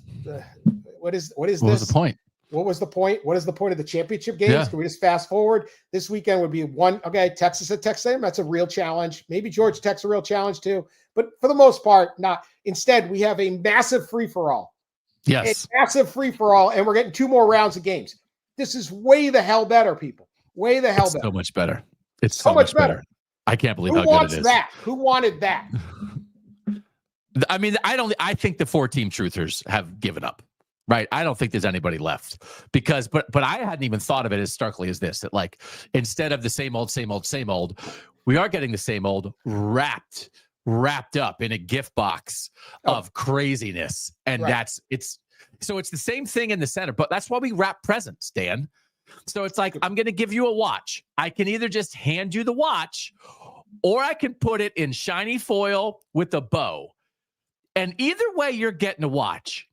what is this? What was the point? What was the point? What is the point of the championship games? Yeah. Can we just fast forward? This weekend would be Texas at Texas A&M. That's a real challenge. Maybe Georgia Tech's a real challenge too. But for the most part, not. Instead, we have a massive free-for-all. Yes. A massive free-for-all, and we're getting 2 more rounds of games. This is way the hell better, people. Way the hell better. So much better. It's so much better. I can't believe how good it is. Who wanted that? I mean, I think the 4-team truthers have given up. Right. I don't think there's anybody left because, but I hadn't even thought of it as starkly as this, that like, instead of the same old, we are getting the same old wrapped up in a gift box of craziness. And it's the same thing in the center, but that's why we wrap presents, Dan. So it's like, I'm going to give you a watch. I can either just hand you the watch or I can put it in shiny foil with a bow. And either way, you're getting a watch.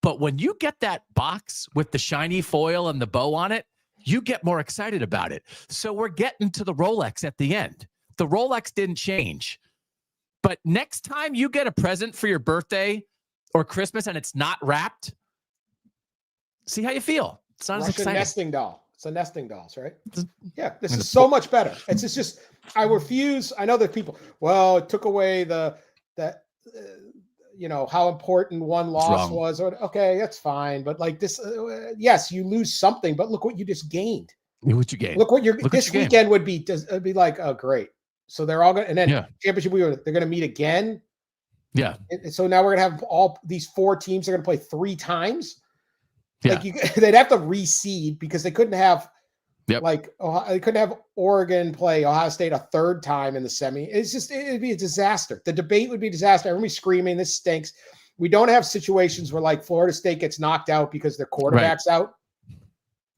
But when you get that box with the shiny foil and the bow on it, you get more excited about it. So we're getting to the Rolex at the end. The Rolex didn't change. But next time you get a present for your birthday or Christmas and it's not wrapped, see how you feel. It's not as exciting. It's a nesting doll. It's a nesting dolls, right? Yeah, this is so much better. It's just I refuse. I know that people, well, it took away how important one loss was. Okay, that's fine. But like this, yes, you lose something, but look what you just gained. What you gained. Look what this weekend would be. It'd be like, oh, great. So they're all going to, and then championship, they're going to meet again. Yeah. So now we're going to have all these 4 teams are going to play 3 times. Yeah. Like they'd have to reseed because they couldn't have they couldn't have Oregon play Ohio State a 3rd time in the semi. It'd be a disaster. The debate would be a disaster. Everybody's screaming, this stinks. We don't have situations where like Florida State gets knocked out because their quarterback's out.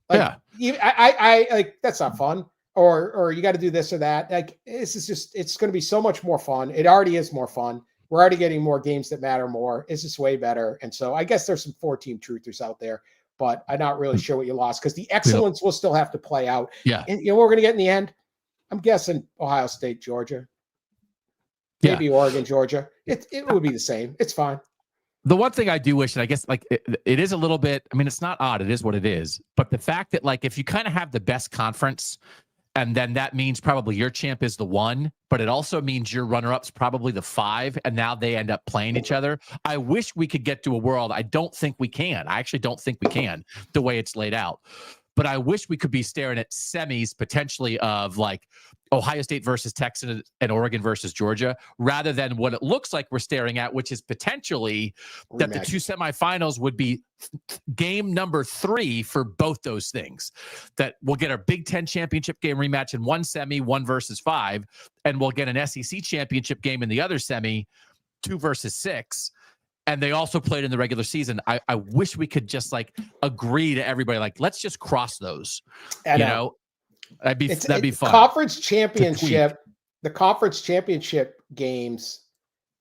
Like, I like, that's not fun. Or you got to do this or that. Like, it's going to be so much more fun. It already is more fun. We're already getting more games that matter more. It's just way better. And so I guess there's some 4-team truthers out there, but I'm not really sure what you lost because the excellence will still have to play out. Yeah. And you know what we're going to get in the end? I'm guessing Ohio State, Georgia. Maybe Oregon, Georgia. It would be the same. It's fine. The one thing I do wish, and I guess like it is a little bit, I mean, it's not odd. It is what it is. But the fact that like if you kind of have the best conference, and then that means probably your champ is the 1, but it also means your runner-up's probably the 5, and now they end up playing each other. I wish we could get to a world. I don't think we can. I actually don't think we can the way it's laid out. But I wish we could be staring at semis potentially of like Ohio State versus Texas and Oregon versus Georgia, rather than what it looks like we're staring at, which is potentially that the 2 semifinals would be game number 3 for both those things. That we'll get our Big Ten championship game rematch in one semi, 1 versus 5, and we'll get an SEC championship game in the other semi, 2 versus 6. And they also played in the regular season. I wish we could just like agree to everybody, like, let's just cross those. That'd be fun. Conference championship, the conference championship games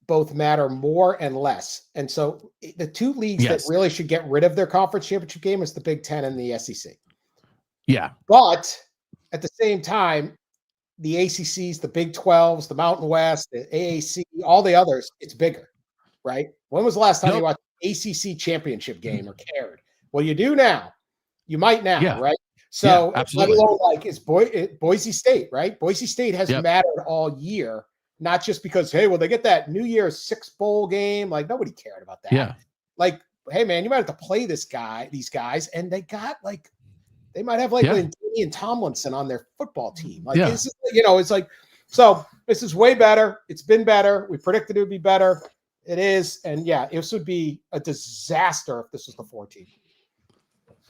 both matter more and less. And so the 2 leagues that really should get rid of their conference championship game is the Big Ten and the SEC. Yeah. But at the same time, the ACCs, the Big 12s, the Mountain West, the AAC, all the others, it's bigger, right? When was the last time you watched an ACC championship game or cared? Well, you do now. You might now, right? So, let alone like it's Boise State, right? Boise State has mattered all year, not just because, hey, well, they get that New Year's 6 bowl game. Like, nobody cared about that. Yeah. Like, hey, man, you might have to play these guys, and they got like, they might have like Ian Tomlinson on their football team. Like, this is, it's like, so this is way better. It's been better. We predicted it would be better. It is. And this would be a disaster if this was the 4-team.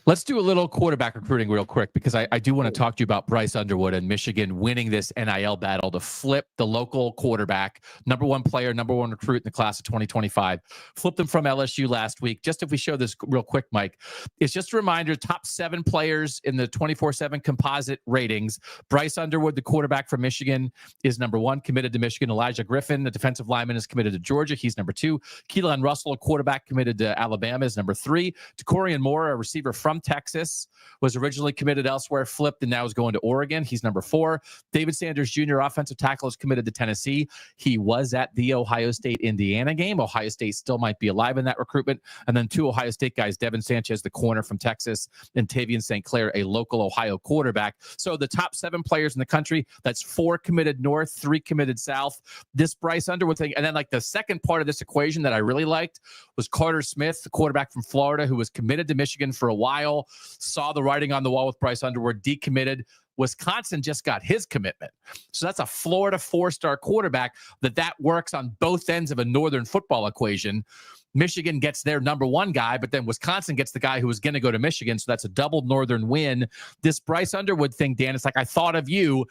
Let's do a little quarterback recruiting real quick, because I do want to talk to you about Bryce Underwood and Michigan winning this NIL battle to flip the local quarterback, number one player, number one recruit in the class of 2025. Flipped them from LSU last week. Just if we show this real quick, Mike, it's just a reminder, top 7 players in the 24/7 composite ratings. Bryce Underwood, the quarterback from Michigan, is number 1, committed to Michigan. Elijah Griffin, the defensive lineman, is committed to Georgia. He's number 2. Keelan Russell, a quarterback, committed to Alabama, is number 3. Decorian Moore, a receiver from Texas, was originally committed elsewhere, flipped, and now is going to Oregon. He's number 4. David Sanders Jr., offensive tackle, is committed to Tennessee. He was at the Ohio State-Indiana game. Ohio State still might be alive in that recruitment. And then 2 Ohio State guys, Devin Sanchez, the corner from Texas, and Tavian St. Clair, a local Ohio quarterback. So the top 7 players in the country, that's 4 committed north, 3 committed south. This Bryce Underwood thing. And then like the second part of this equation that I really liked was Carter Smith, the quarterback from Florida, who was committed to Michigan for a while, saw the writing on the wall with Bryce Underwood, decommitted. Wisconsin just got his commitment. So that's a Florida 4-star quarterback that works on both ends of a northern football equation. Michigan gets their number 1 guy, but then Wisconsin gets the guy who was going to go to Michigan. So that's a double northern win. This Bryce Underwood thing, Dan, it's like I thought of you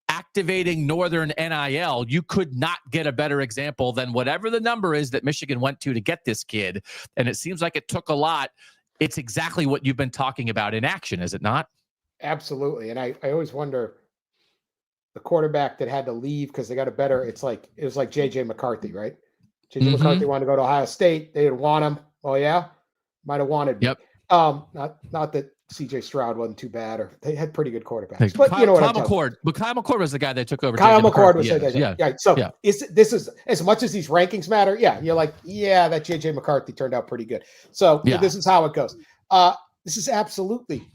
activating Northern NIL. You could not get a better example than whatever the number is that Michigan went to get this kid. And it seems like it took a lot. It's exactly what you've been talking about in action, is it not? Absolutely. And I always wonder, the quarterback that had to leave because they got a better, it was like JJ McCarthy, right? JJ McCarthy wanted to go to Ohio State. They didn't want him. Oh yeah. Might have wanted me. Yep. Not that CJ Stroud wasn't too bad, or they had pretty good quarterbacks. But you know what Kyle McCord. But Kyle McCord was the guy that took over. Kyle McCord was the guy. Yeah. So this is as much as these rankings matter. Yeah, you're like, yeah, that JJ McCarthy turned out pretty good. So this is how it goes. This is absolutely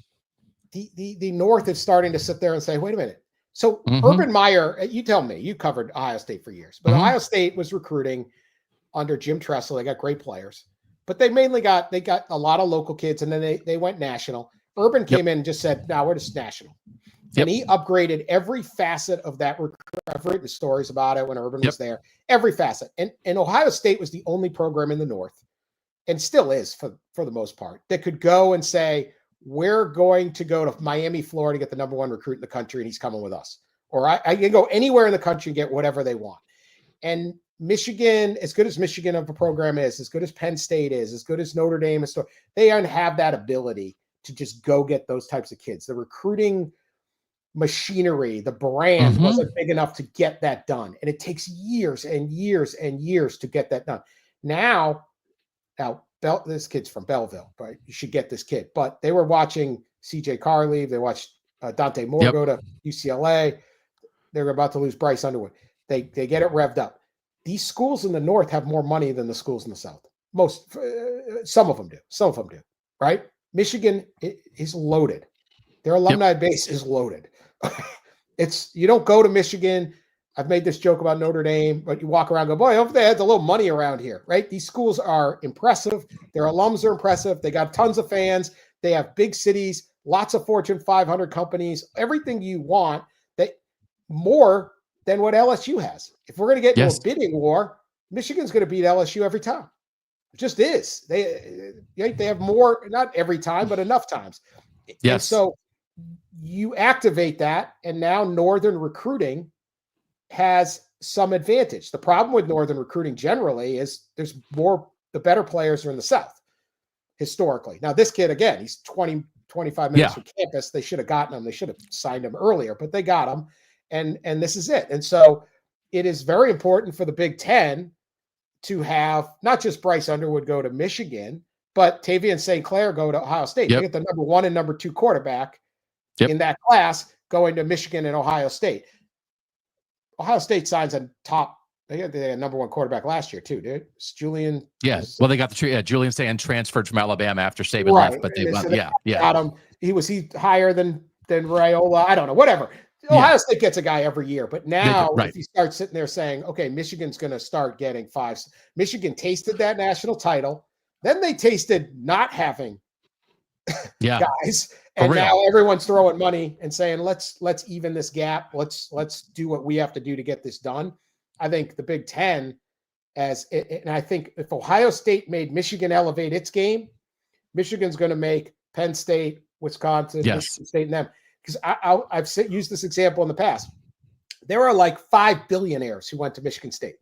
the North is starting to sit there and say, wait a minute. So Urban Meyer, you tell me, you covered Ohio State for years, but Ohio State was recruiting under Jim Tressel. They got great players, but they got a lot of local kids, and then they went national. Urban came in and just said, "No, we're just national," and he upgraded every facet of that recruit. I've written stories about it when Urban was there. Every facet, and Ohio State was the only program in the North, and still is for the most part, that could go and say, we're going to go to Miami, Florida, to get the number 1 recruit in the country, and he's coming with us. Or I can go anywhere in the country and get whatever they want. And Michigan, as good as Michigan of a program is, as good as Penn State is, as good as Notre Dame is, they don't have that ability to just go get those types of kids. The recruiting machinery, the brand wasn't big enough to get that done. And it takes years and years and years to get that done. Now, this kid's from Belleville, right? You should get this kid. But they were watching CJ Carr leave. They watched Dante Moore go to UCLA. They're about to lose Bryce Underwood. They get it revved up. These schools in the North have more money than the schools in the South. Some of them do, right? Michigan is loaded. Their alumni base is loaded. You don't go to Michigan. I've made this joke about Notre Dame, but you walk around and go, boy, if they had a little money around here, right? These schools are impressive. Their alums are impressive. They got tons of fans. They have big cities, lots of Fortune 500 companies, everything you want, that more than what LSU has. If we're going to get into a bidding war, Michigan's going to beat LSU every time. It just is. They have more, not every time, but enough times. Yes. And so you activate that, and now Northern recruiting has some advantage. The problem with Northern recruiting generally is the better players are in the South historically. Now, this kid, again, he's 20, 25 minutes from campus. They should have gotten him. They should have signed him earlier, but they got him. And this is it. And so it is very important for the Big Ten to have not just Bryce Underwood go to Michigan, but Tavian St. Clair go to Ohio State. They get the number 1 and number 2 quarterback in that class going to Michigan and Ohio State. Ohio State signs on top. They had number 1 quarterback last year too, dude. It's Julian. Yes. Well, they got Julian Sand transferred from Alabama after Saban left, but they got him. He higher than Raiola. I don't know. Whatever. Ohio State gets a guy every year, but now if you start sitting there saying, okay, Michigan's going to start getting 5. Michigan tasted that national title. Then they tasted not having guys. And now everyone's throwing money and saying, let's even this gap. Let's do what we have to do to get this done. I think the Big Ten, and I think if Ohio State made Michigan elevate its game, Michigan's going to make Penn State, Wisconsin, Yes. Michigan State, and them. Because I've used this example in the past. There are like 5 billionaires who went to Michigan State.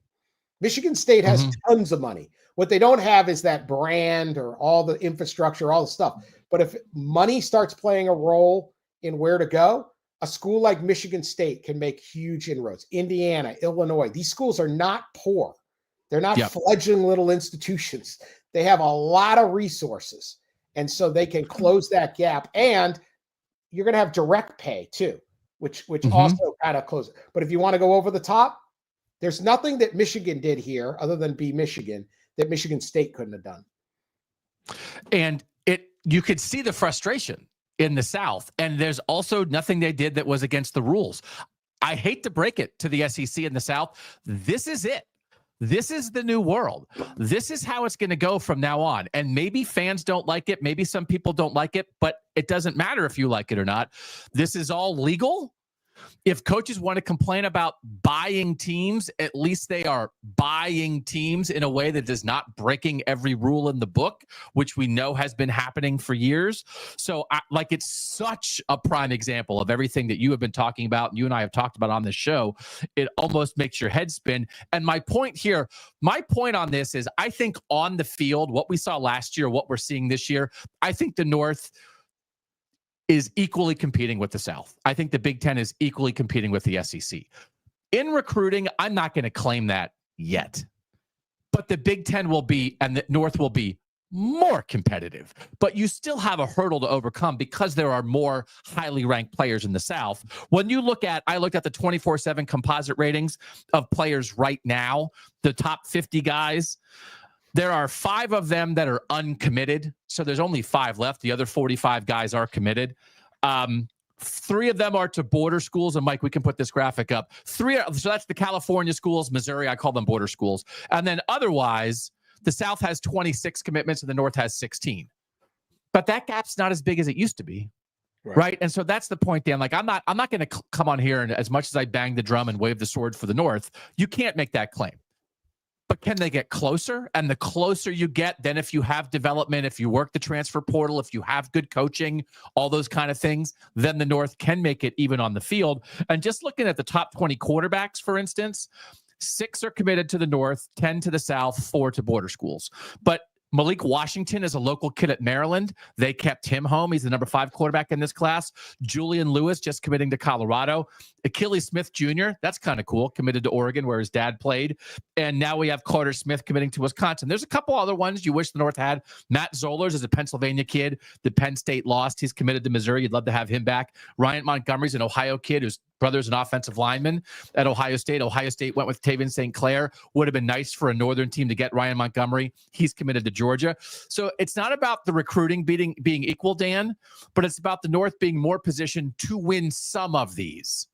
Michigan State has tons of money. What they don't have is that brand or all the infrastructure, all the stuff. But if money starts playing a role in where to go, a school like Michigan State can make huge inroads. Indiana, Illinois, these schools are not poor. They're not fledgling little institutions. They have a lot of resources. And so they can close that gap. And you're going to have direct pay too, which also kind of closes. But if you want to go over the top, there's nothing that Michigan did here other than be Michigan that Michigan State couldn't have done. And you could see the frustration in the South. And there's also nothing they did that was against the rules. I hate to break it to the SEC in the South. This is it. This is the new world. This is how it's going to go from now on. And maybe fans don't like it. Maybe some people don't like it, but it doesn't matter if you like it or not. This is all legal. If coaches want to complain about buying teams, at least they are buying teams in a way that is not breaking every rule in the book, which we know has been happening for years. So it's such a prime example of everything that you have been talking about and you and I have talked about on this show. It almost makes your head spin. And my point on this is I think on the field, what we saw last year, what we're seeing this year, I think the North is equally competing with the South. I think the Big Ten is equally competing with the SEC. In recruiting, I'm not going to claim that yet. But the Big Ten will be, and the North will be more competitive. But you still have a hurdle to overcome because there are more highly ranked players in the South. When you I looked at the 24/7 composite ratings of players right now, the top 50 guys. There are 5 of them that are uncommitted. So there's only 5 left. The other 45 guys are committed. 3 of them are to border schools. And Mike, we can put this graphic up. So that's the California schools, Missouri. I call them border schools. And then otherwise, the South has 26 commitments and the North has 16. But that gap's not as big as it used to be. Right. And so that's the point, Dan. Like, I'm not going to come on here and as much as I bang the drum and wave the sword for the North, you can't make that claim. But can they get closer? And the closer you get, then if you have development, if you work the transfer portal, if you have good coaching, all those kind of things, then the North can make it even on the field. And just looking at the top 20 quarterbacks, for instance, 6 are committed to the North, 10 to the South, 4 to border schools. But Malik Washington is a local kid at Maryland. They kept him home. He's the number 5 quarterback in this class. Julian Lewis just committing to Colorado. Achilles Smith Jr., that's kind of cool, committed to Oregon where his dad played. And now we have Carter Smith committing to Wisconsin. There's a couple other ones you wish the North had. Matt Zollers is a Pennsylvania kid that Penn State lost. He's committed to Missouri. You'd love to have him back. Ryan Montgomery's an Ohio kid whose brother's an offensive lineman at Ohio State. Ohio State went with Tavian St. Clair. Would have been nice for a Northern team to get Ryan Montgomery. He's committed to Georgia. So it's not about the recruiting being equal, Dan, but it's about the North being more positioned to win some of these.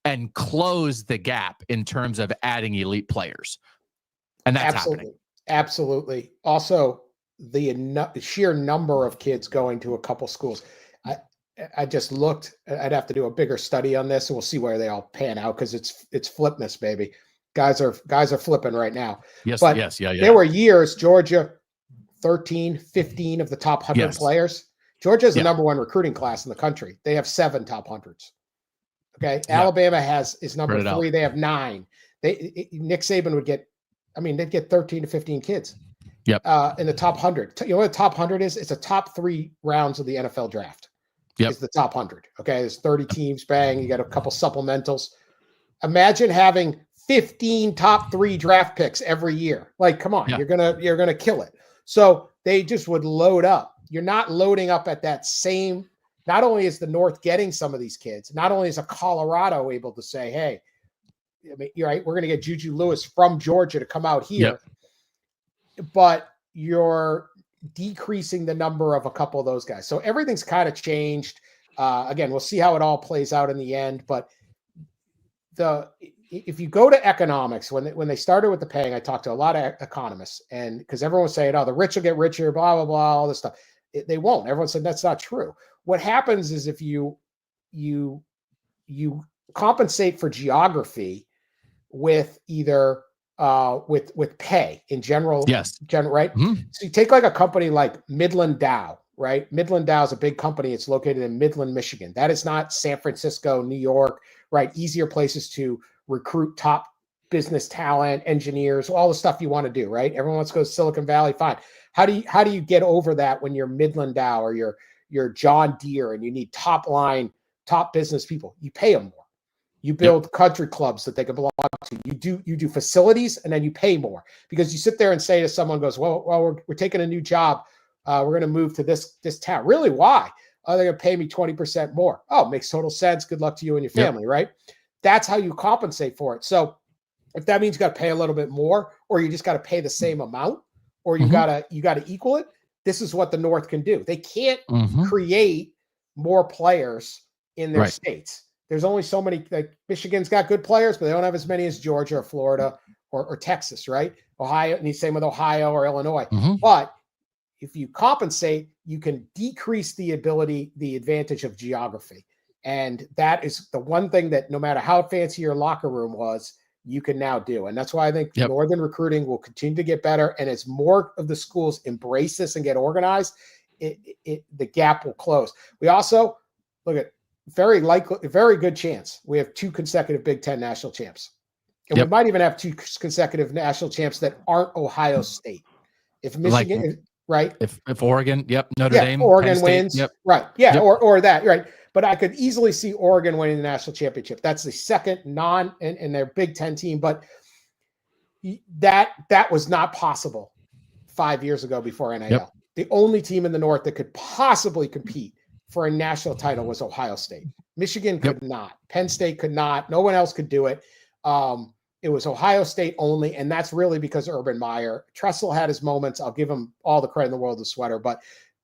And close the gap in terms of adding elite players. And that's happening. Absolutely. Also, the sheer number of kids going to a couple schools. I just looked. I'd have to do a bigger study on this, and we'll see where they all pan out because it's flipness, baby. Guys are flipping right now. Yes, but yes, yeah. There were years, Georgia, 13, 15 of the top 100 players. Georgia is the number 1 recruiting class in the country. They have 7 top 100s. Okay. Alabama is number 3. They have 9. Nick Saban would get, they'd get 13 to 15 kids. Yep. In the top 100. You know what the top 100 is? It's a top 3 rounds of the NFL draft. Yep. Is the top 100. Okay. There's 30 teams, bang. You got a couple supplementals. Imagine having 15 top 3 draft picks every year. Like, come on, you're gonna kill it. So they just would load up. You're not loading up at that same. Not only is the North getting some of these kids, not only is a Colorado able to say, "Hey, you're right, we're going to get Juju Lewis from Georgia to come out here," but you're decreasing the number of a couple of those guys. So everything's kind of changed. Again, we'll see how it all plays out in the end. But if you go to economics, when they started with the paying, I talked to a lot of economists, and because everyone was saying, "Oh, the rich will get richer," blah blah blah, all this stuff. They won't. Everyone said that's not true. What happens is if you compensate for geography with either with pay in general. Yes. Right. Mm-hmm. So you take like a company like Midland Dow, right? Midland Dow is a big company. It's located in Midland, Michigan. That is not San Francisco, New York, right? Easier places to recruit top business talent, engineers, all the stuff you want to do, right? Everyone wants to go to Silicon Valley. Fine. How do you get over that when you're Midland Dow or you're John Deere and you need top business people? You pay them more. You build country clubs that they can belong to. You do facilities, and then you pay more, because you sit there and say to someone, goes, well, we're taking a new job. We're going to move to this town. Really? Why? Oh, they're going to pay me 20% more. Oh, makes total sense. Good luck to you and your family, right? That's how you compensate for it. So if that means you got to pay a little bit more, or you just got to pay the same amount, or you got to equal it, this is what the North can do. They can't create more players in their states. There's only so many. Like Michigan's got good players, but they don't have as many as Georgia or Florida or Texas, right? Ohio, and the same with Ohio or Illinois. But if you compensate, you can decrease the advantage of geography. And that is the one thing that no matter how fancy your locker room was, you can now do. And that's why I think Northern recruiting will continue to get better. And as more of the schools embrace this and get organized, the gap will close. We also look at very good chance we have 2 consecutive Big Ten national champs. And we might even have 2 consecutive national champs that aren't Ohio State. If Michigan, right? If Oregon, Notre Dame, Oregon wins, right? Yeah, or that, right? But I could easily see Oregon winning the national championship. That's the second in their Big Ten team, but that was not possible 5 years ago before NIL. The only team in the North that could possibly compete for a national title was Ohio State. Michigan could not. Penn State could not. No one else could do it. It was Ohio State only, and that's really because Urban Meyer. Tressel had his moments. I'll give him all the credit in the world to Sweater, but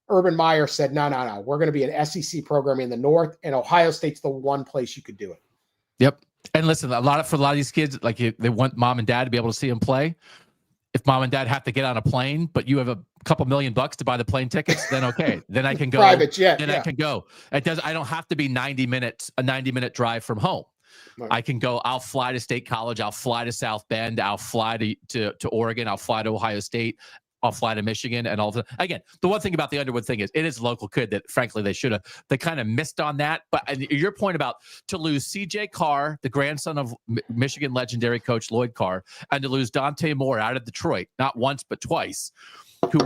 Urban Meyer said, no. We're going to be an SEC program in the North, and Ohio State's the one place you could do it. Yep. And listen, for a lot of these kids, like they want mom and dad to be able to see them play. If mom and dad have to get on a plane, but you have a couple $1,000,000 to buy the plane tickets, then okay, then I can go. Private jet. I can go. I don't have to be 90 minutes, a 90-minute drive from home. Right. I can go. I'll fly to State College. I'll fly to South Bend. I'll fly to Oregon. I'll fly to Ohio State. I'll fly to Michigan. And all again, the one thing about the Underwood thing is it is a local kid that frankly they kind of missed on that. But your point about to lose CJ Carr, the grandson of Michigan legendary coach Lloyd Carr, and to lose Dante Moore out of Detroit, not once, but twice, who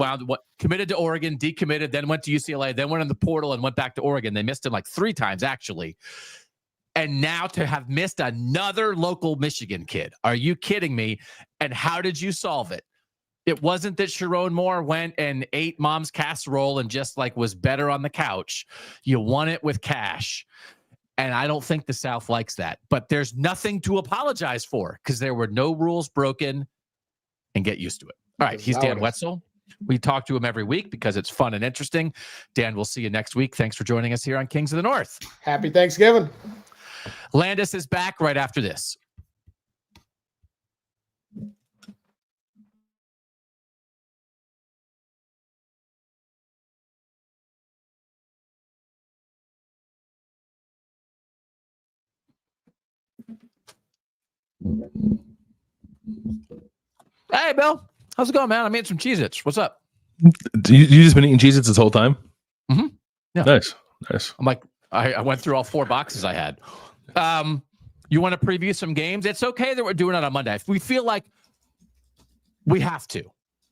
committed to Oregon, decommitted, then went to UCLA, then went in the portal and went back to Oregon. They missed him like 3 times actually. And now to have missed another local Michigan kid. Are you kidding me? And how did you solve it? It wasn't that Sharon Moore went and ate mom's casserole and just was better on the couch. You won it with cash. And I don't think the South likes that. But there's nothing to apologize for because there were no rules broken, and get used to it. All right, he's Dan Wetzel. We talk to him every week because it's fun and interesting. Dan, we'll see you next week. Thanks for joining us here on Kings of the North. Happy Thanksgiving. Landis is back right after this. Hey, Bill. How's it going, man? I made some Cheez-Its. What's up? You just been eating Cheez-Its this whole time? Mm-hmm. Yeah. Nice. I'm I went through all 4 boxes I had. You want to preview some games? It's okay that we're doing it on Monday. If we feel like we have to,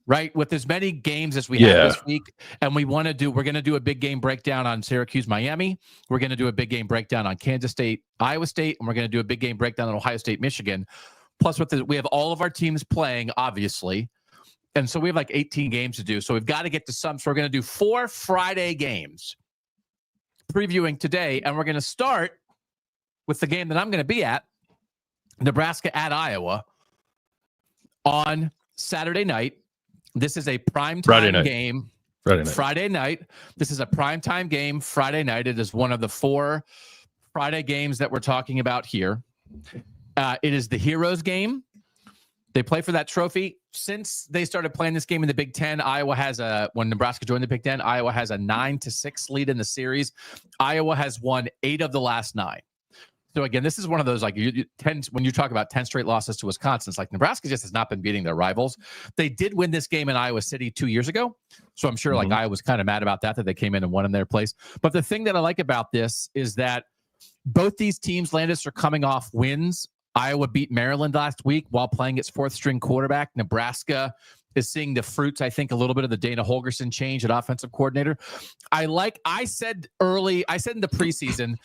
right? With as many games as we have this week, and we're going to do a big game breakdown on Syracuse, Miami. We're going to do a big game breakdown on Kansas State, Iowa State, and we're going to do a big game breakdown on Ohio State, Michigan. Plus, we have all of our teams playing, obviously. And so we have 18 games to do. So we've got to get to some. So we're going to do 4 Friday games previewing today. And we're going to start with the game that I'm going to be at, Nebraska at Iowa, on Saturday night. This is a primetime game. Friday night. This is a primetime game Friday night. It is one of the 4 Friday games that we're talking about here. It is the Heroes game. They play for that trophy. Since they started playing this game in the Big Ten, when Nebraska joined the Big Ten, Iowa has a 9-6 lead in the series. Iowa has won 8 of the last 9. So again, this is one of those like when you talk about 10 straight losses to Wisconsin, it's like Nebraska just has not been beating their rivals. They did win this game in Iowa City 2 years ago. So I'm sure like Iowa was kind of mad about that they came in and won in their place. But the thing that I like about this is that both these teams, Landis, are coming off wins. Iowa beat Maryland last week while playing its fourth string quarterback. Nebraska is seeing the fruits, I think, a little bit of the Dana Holgorsen change at offensive coordinator. I said in the preseason,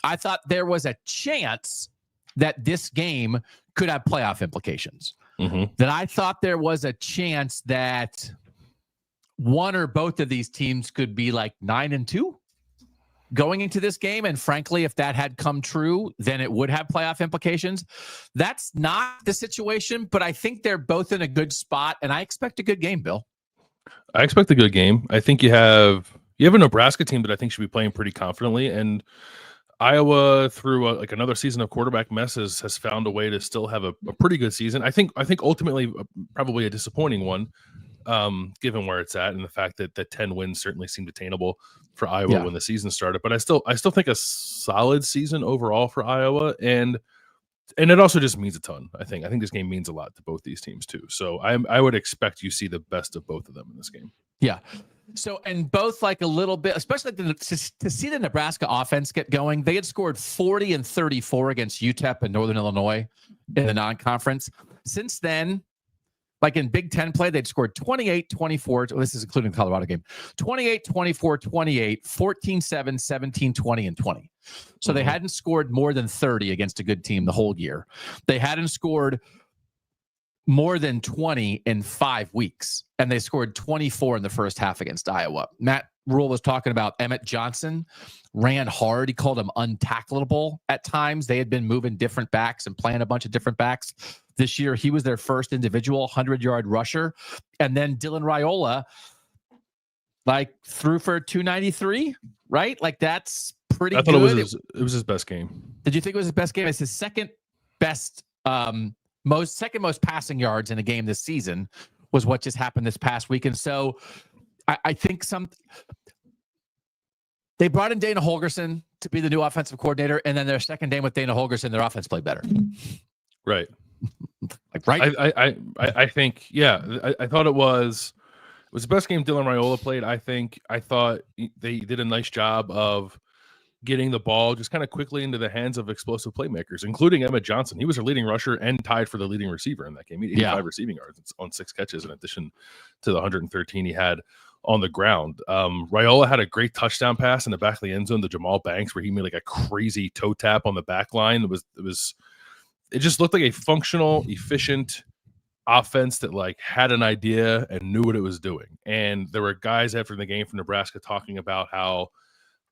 I thought there was a chance that this game could have playoff implications. That I thought there was a chance that one or both of these teams could be like 9-2 going into this game. And frankly, if that had come true, then it would have playoff implications. That's not the situation, but I think they're both in a good spot, and I expect a good game, Bill. I expect a good game. I think you have a Nebraska team that I think should be playing pretty confidently, and Iowa, through another season of quarterback messes, has found a way to still have a pretty good season. I think ultimately probably a disappointing one, given where it's at and the fact that 10 wins certainly seemed attainable for Iowa when the season started. But I still think a solid season overall for Iowa, and it also just means a ton. I think this game means a lot to both these teams too. So I would expect you see the best of both of them in this game. Yeah. So, and both like a little bit, especially to see the Nebraska offense get going. They had scored 40 and 34 against UTEP and Northern Illinois in the non-conference. Since then, like in Big Ten play, they'd scored 28, 24. This is including the Colorado game. 28, 24, 28, 14, 7, 17, 20, and 20. So they hadn't scored more than 30 against a good team the whole year. They hadn't scored more than 20 in 5 weeks, and they scored 24 in the first half against Iowa. Matt Rule was talking about Emmett Johnson ran hard. He called him untackleable at times. They had been moving different backs and playing a bunch of different backs. This year, he was their first individual 100-yard rusher. And then Dylan Raiola, threw for 293, right? Like, that's pretty good. I thought it was his best game. Did you think it was his best game? It's his second best, second most passing yards in a game this season was what just happened this past week. And so I think they brought in Dana Holgorsen to be the new offensive coordinator, and then their second game with Dana Holgorsen, their offense played better. Right. Right. I think, I thought it was the best game Dylan Raiola played. I thought they did a nice job of getting the ball just kind of quickly into the hands of explosive playmakers, including Emmett Johnson. He was their leading rusher and tied for the leading receiver in that game. He had 85 receiving yards on 6 catches in addition to the 113 he had on the ground. Raiola had a great touchdown pass in the back of the end zone to Jamal Banks where he made like a crazy toe tap on the back line. It just looked like a functional, efficient offense that had an idea and knew what it was doing. And there were guys after the game from Nebraska talking about how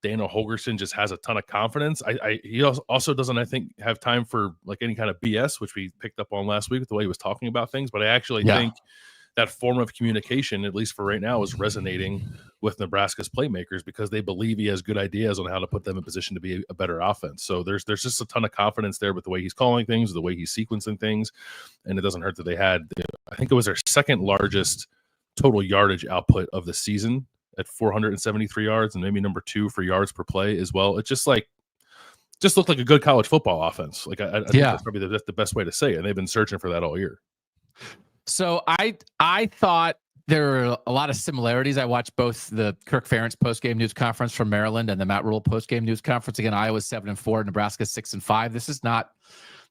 Dana Holgorsen just has a ton of confidence. He also doesn't, I think, have time for any kind of BS, which we picked up on last week with the way he was talking about things. But I actually think that form of communication, at least for right now, is resonating with Nebraska's playmakers because they believe he has good ideas on how to put them in position to be a better offense. So there's just a ton of confidence there with the way he's calling things, the way he's sequencing things. And it doesn't hurt that they had, I think it was their second largest total yardage output of the season at 473 yards, and maybe number 2 for yards per play as well. It just looked like a good college football offense. I think that's probably the best way to say it. And they've been searching for that all year. So I thought there were a lot of similarities. I watched both the Kirk Ferentz postgame news conference from Maryland and the Matt Rule postgame news conference. Again, Iowa's 7-4, Nebraska 6-5.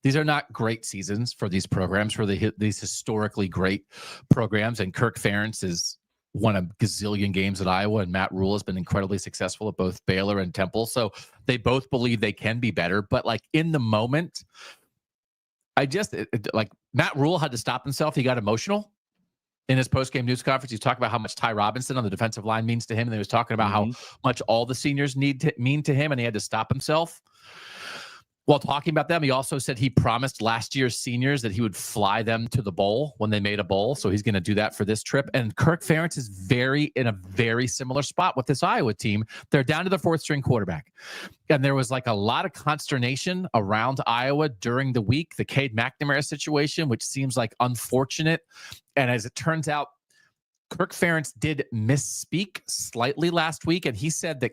These are not great seasons for these programs, for these historically great programs. And Kirk Ferentz has won a gazillion games at Iowa, and Matt Rule has been incredibly successful at both Baylor and Temple. So they both believe they can be better. But in the moment, Matt Rule had to stop himself. He got emotional in his post-game news conference. He talked about how much Ty Robinson on the defensive line means to him. And he was talking about how much all the seniors mean to him. And he had to stop himself. While talking about them, he also said he promised last year's seniors that he would fly them to the bowl when they made a bowl. So he's going to do that for this trip. And Kirk Ferentz is in a very similar spot with this Iowa team. They're down to the 4th string quarterback. And there was a lot of consternation around Iowa during the week. The Cade McNamara situation, which seems unfortunate. And as it turns out, Kirk Ferentz did misspeak slightly last week. And he said that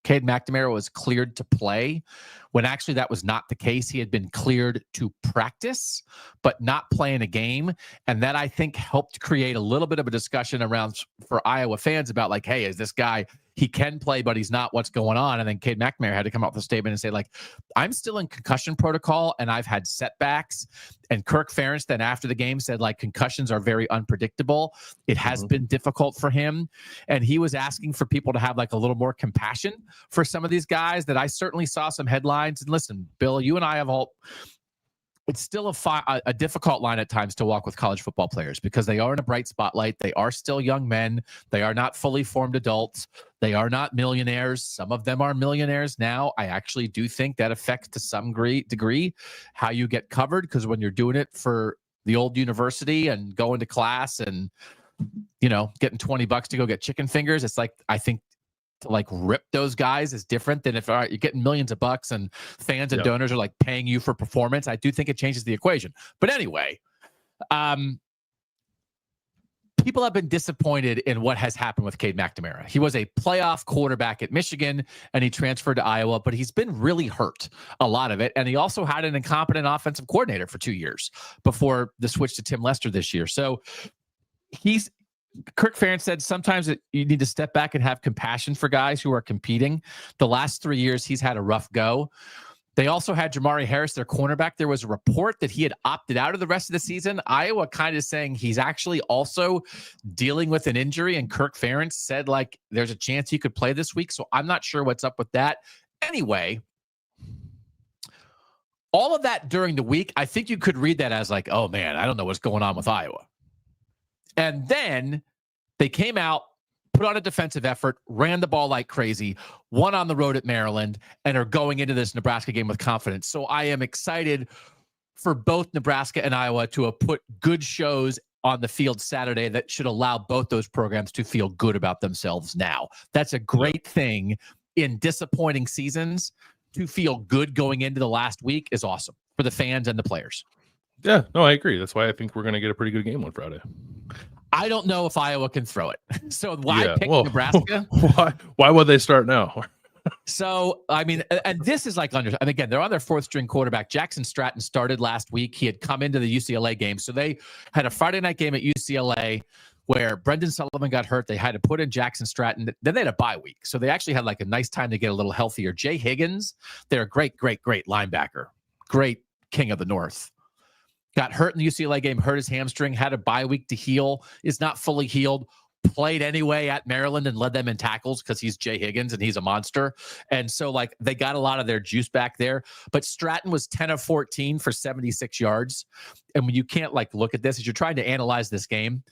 Cade McNamara was cleared to play, when actually that was not the case. He had been cleared to practice, but not play in a game. And that, I think, helped create a little bit of a discussion around for Iowa fans about like, hey, is this guy, he can play, but he's not, what's going on? And then Cade McNamara had to come out with a statement and say, like, I'm still in concussion protocol and I've had setbacks. And Kirk Ferentz then after the game said, like, concussions are very unpredictable. It has been difficult for him. And he was asking for people to have like a little more compassion for some of these guys. That I certainly saw some headlines. And listen, Bill, you and I have all, it's still a difficult line at times to walk with college football players because they are in a bright spotlight. They are still young men. They are not fully formed adults. They are not millionaires. Some of them are millionaires now. I actually do think that affects to some degree how you get covered, because when you're doing it for the old university and going to class and, you know, getting $20 to go get chicken fingers, it's like, I think to like rip those guys is different than if, all right, you're getting millions of bucks and fans and donors are like paying you for performance. I do think it changes the equation. But anyway, people have been disappointed in what has happened with Cade McNamara. He was a playoff quarterback at Michigan and he transferred to Iowa, but he's been really hurt, a lot of it. And he also had an incompetent offensive coordinator for 2 years before the switch to Tim Lester this year. So Kirk Ferentz said sometimes you need to step back and have compassion for guys who are competing. The last 3 years, he's had a rough go. They also had Jamari Harris, their cornerback. There was a report that he had opted out of the rest of the season. Iowa kind of saying he's actually also dealing with an injury, and Kirk Ferentz said, like, there's a chance he could play this week. So I'm not sure what's up with that. Anyway, all of that during the week, I think you could read that as like, oh, man, I don't know what's going on with Iowa. And then they came out, put on a defensive effort, ran the ball like crazy, won on the road at Maryland, and are going into this Nebraska game with confidence. So I am excited for both Nebraska and Iowa to have put good shows on the field Saturday that should allow both those programs to feel good about themselves now. That's a great thing in disappointing seasons. To feel good going into the last week is awesome for the fans and the players. Yeah, no, I agree. That's why I think we're going to get a pretty good game on Friday. I don't know if Iowa can throw it. So why pick Nebraska? Why would they start now? So, I mean, and this is like, and again, they're on their fourth string quarterback. Jackson Stratton started last week. He had come into the UCLA game. So they had a Friday night game at UCLA where Brendan Sullivan got hurt. They had to put in Jackson Stratton. Then they had a bye week. So they actually had like a nice time to get a little healthier. Jay Higgins, they're a great linebacker. Great king of the North. Got hurt in the UCLA game, hurt his hamstring, had a bye week to heal, is not fully healed, played anyway at Maryland and led them in tackles because he's Jay Higgins and he's a monster. And so, like, they got a lot of their juice back there. But Stratton was 10 of 14 for 76 yards. And when you can't, like, look at this, as you're trying to analyze this game,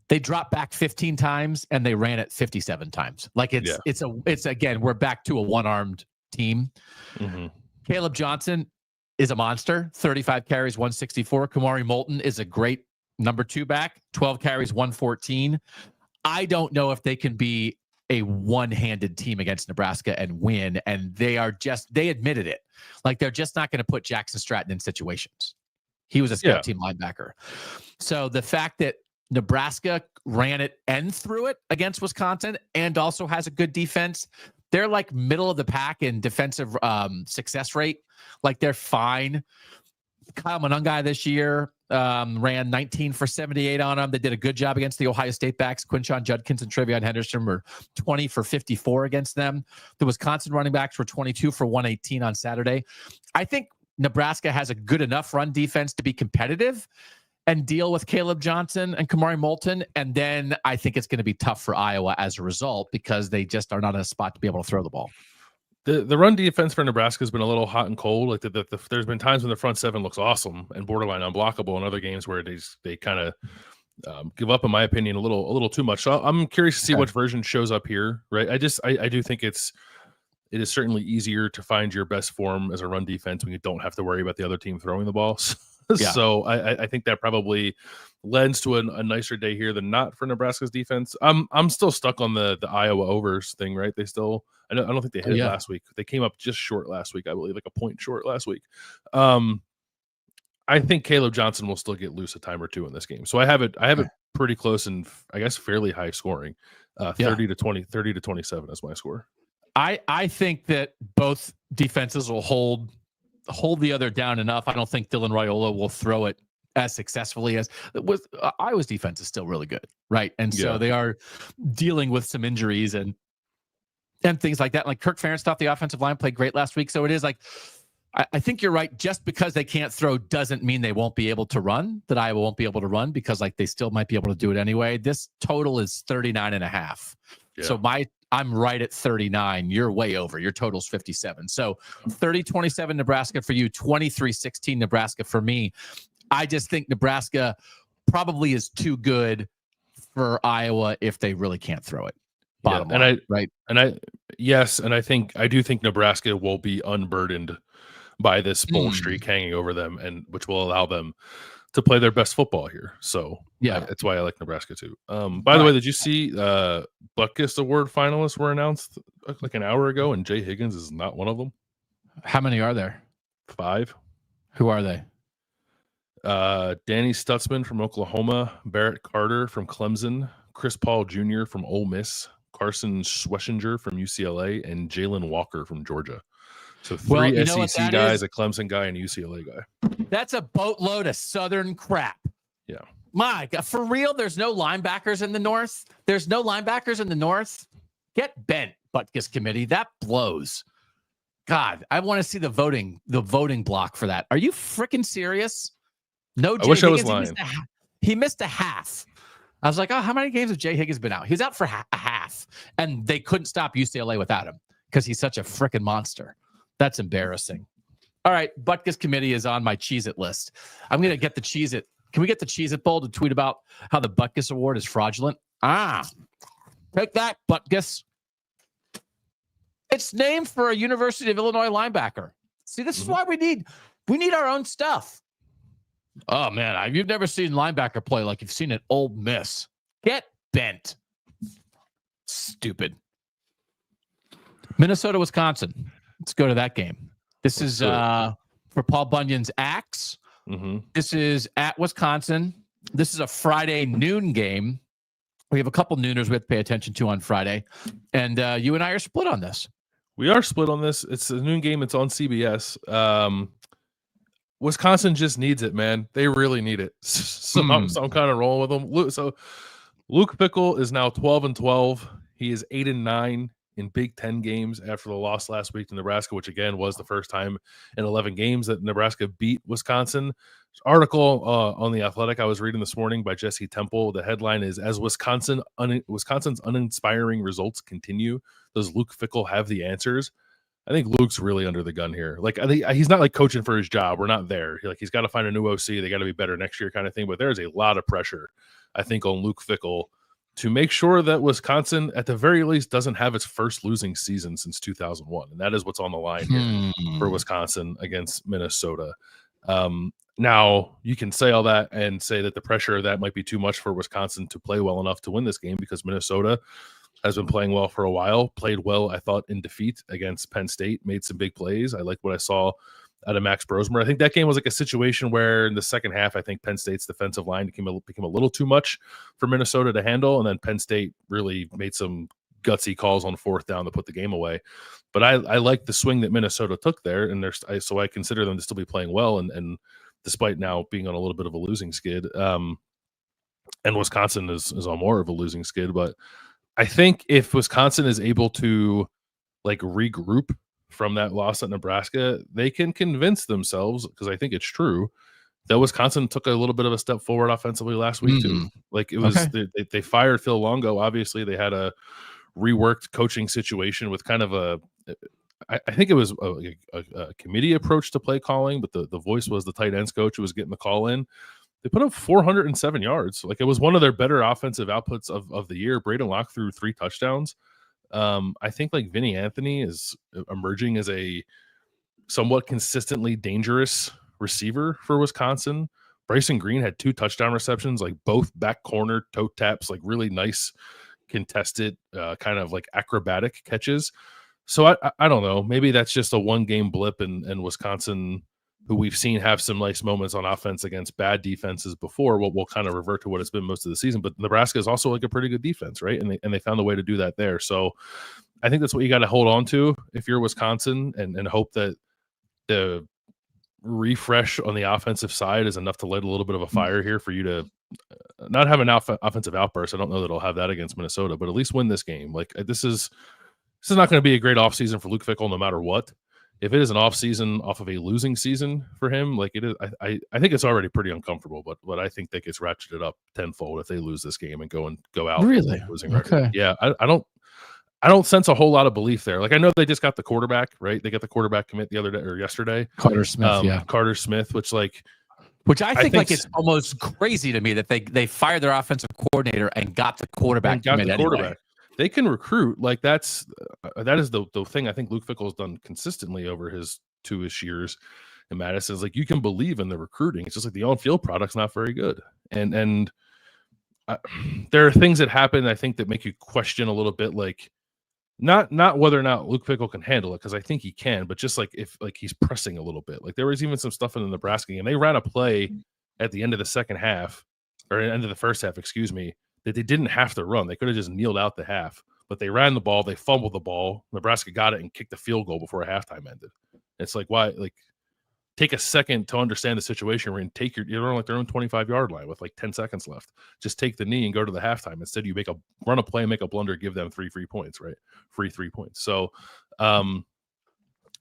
they dropped back 15 times and they ran it 57 times. Like, it's again, we're back to a one-armed team. Mm-hmm. Caleb Johnson is a monster, 35 carries, 164. Kamari Moulton is a great number 2 back, 12 carries, 114. I don't know if they can be a one-handed team against Nebraska and win. And they admitted it. Like, they're just not going to put Jackson Stratton in situations. He was a scout team linebacker. So the fact that Nebraska ran it and threw it against Wisconsin and also has a good defense, they're like middle of the pack in defensive success rate. Like, they're fine. Kyle Monungai this year ran 19 for 78 on them. They did a good job against the Ohio State backs. Quinshon Judkins and Trevion Henderson were 20 for 54 against them. The Wisconsin running backs were 22 for 118 on Saturday. I think Nebraska has a good enough run defense to be competitive and deal with Caleb Johnson and Kamari Moulton. And then I think it's going to be tough for Iowa as a result because they just are not in a spot to be able to throw the ball. The run defense for Nebraska has been a little hot and cold. Like there's been times when the front seven looks awesome and borderline unblockable, and other games where they kind of give up, in my opinion, a little too much. So I'm curious to see which version shows up here. Right? I do think it is certainly easier to find your best form as a run defense when you don't have to worry about the other team throwing the ball. So I think that probably lends to a nicer day here than not for Nebraska's defense. I'm still stuck on the Iowa overs thing, right? I don't think they hit it last week. They came up just short last week, I believe, like a point short last week. I think Caleb Johnson will still get loose a time or two in this game. So I have it pretty close and I guess fairly high scoring. 30 to 27 is my score. I think that both defenses will hold the other down enough. I don't think Dylan Raiola will throw it as successfully as it was. Iowa's defense is still really good, right? And so they are dealing with some injuries and things like that. Like Kirk Ferentz thought the offensive line played great last week. So it is like, I think you're right. Just because they can't throw doesn't mean they won't be able to run, that Iowa won't be able to run, because like they still might be able to do it anyway. This total is 39.5. Yeah. So I'm right at 39. You're way over. Your total's 57. So 30-27 Nebraska for you, 23-16 Nebraska for me. I just think Nebraska probably is too good for Iowa if they really can't throw it. Bottom line, I do think Nebraska will be unburdened by this bowl streak hanging over them, and which will allow them to play their best football here. So that's why I like Nebraska too. By the way, did you see Butkus Award finalists were announced like an hour ago, and Jay Higgins is not one of them? How many are there? 5. Who are they? Danny Stutzman from Oklahoma, Barrett Carter from Clemson, Chris Paul Jr. from Ole Miss, Carson Schwessinger from UCLA, and Jalen Walker from Georgia. So 3 SEC guys, a Clemson guy, and a UCLA guy. That's a boatload of Southern crap. Yeah. My God, for real, there's no linebackers in the North? There's no linebackers in the North? Get bent, Butkus Committee. That blows. God, I want to see the voting block for that. Are you freaking serious? No, Jay Higgins, I was lying. He missed a half. I was like, oh, how many games has Jay Higgins been out? He was out for a half, and they couldn't stop UCLA without him because he's such a freaking monster. That's embarrassing. All right, Butkus Committee is on my Cheez-It list. I'm going to get the Cheez-It. Can we get the Cheez-It Bowl to tweet about how the Butkus Award is fraudulent? Take that, Butkus. It's named for a University of Illinois linebacker. See, this is why we need our own stuff. Oh, man, you've never seen linebacker play like you've seen at Ole Miss. Get bent. Stupid. Minnesota, Wisconsin. Let's go to that game. This is for Paul Bunyan's Axe. This is at Wisconsin. This is a Friday noon game. We have a couple nooners we have to pay attention to on Friday. And you and I are split on this. We are split on this. It's a noon game. It's on CBS. Wisconsin just needs it, man. They really need it. So I'm kind of rolling with them. So Luke Fickell is now 12-12. He is 8-9 in Big Ten games after the loss last week to Nebraska, which again was the first time in 11 games that Nebraska beat Wisconsin. Article on The Athletic I was reading this morning by Jesse Temple. The headline is, as Wisconsin's uninspiring results continue, does Luke Fickell have the answers? I think Luke's really under the gun here. Like, I think he's not like coaching for his job. We're not there. He's got to find a new OC. They got to be better next year kind of thing. But there's a lot of pressure, I think, on Luke Fickell to make sure that Wisconsin, at the very least, doesn't have its first losing season since 2001. And that is what's on the line here for Wisconsin against Minnesota. Now, you can say all that and say that the pressure of that might be too much for Wisconsin to play well enough to win this game, because Minnesota has been playing well for a while, played well, I thought, in defeat against Penn State, made some big plays. I like what I saw out of Max Brosmer. I think that game was like a situation where in the second half, I think Penn State's defensive line became a little too much for Minnesota to handle, and then Penn State really made some gutsy calls on 4th down to put the game away. But I like the swing that Minnesota took there, and so I consider them to still be playing well, and despite now being on a little bit of a losing skid. And Wisconsin is on more of a losing skid, but I think if Wisconsin is able to like regroup from that loss at Nebraska, they can convince themselves, because I think it's true, that Wisconsin took a little bit of a step forward offensively last week too. Like it was, they fired Phil Longo. Obviously, they had a reworked coaching situation with kind of I think it was a committee approach to play calling, but the voice was the tight ends coach who was getting the call in. They put up 407 yards. Like, it was one of their better offensive outputs of the year. Braden Locke threw 3 touchdowns. I think like Vinny Anthony is emerging as a somewhat consistently dangerous receiver for Wisconsin. Bryson Green had 2 touchdown receptions, like both back corner toe taps, like really nice contested kind of like acrobatic catches. So I don't know. Maybe that's just a 1-game blip and Wisconsin who we've seen have some nice moments on offense against bad defenses before, will kind of revert to what it's been most of the season. But Nebraska is also like a pretty good defense, right? And they found a way to do that there. So I think that's what you got to hold on to if you're Wisconsin, and hope that the refresh on the offensive side is enough to light a little bit of a fire here for you to not have an offensive outburst. I don't know that I'll have that against Minnesota, but at least win this game. Like this is not going to be a great offseason for Luke Fickell no matter what. If it is an offseason off of a losing season for him, like it is, I think it's already pretty uncomfortable, but I think that gets ratcheted up tenfold if they lose this game and go out really losing record. Yeah, I don't sense a whole lot of belief there. Like I know they just got the quarterback, right? They got the quarterback commit the other day or yesterday. Carter Smith, Carter Smith, which I think like it's almost crazy to me that they fired their offensive coordinator and got the quarterback commit anyway. They can recruit. Like that is the thing I think Luke Fickell has done consistently over his 2-ish years in Madison is like you can believe in the recruiting. It's just like the on-field product's not very good, and there are things that happen I think that make you question a little bit, like not whether or not Luke Fickell can handle it, because I think he can, but just like if like he's pressing a little bit. Like there was even some stuff in the Nebraska game. They ran a play at the end of the second half, or end of the first half, excuse me, that they didn't have to run. They could have just kneeled out the half, but they ran the ball, they fumbled the ball. Nebraska got it and kicked the field goal before halftime ended. It's like, why? Like, take a second to understand the situation. You're on like their own 25-yard line with like 10 seconds left. Just take the knee and go to the halftime. Instead, you run a play, make a blunder, give them free points, right? Free 3 points. So, I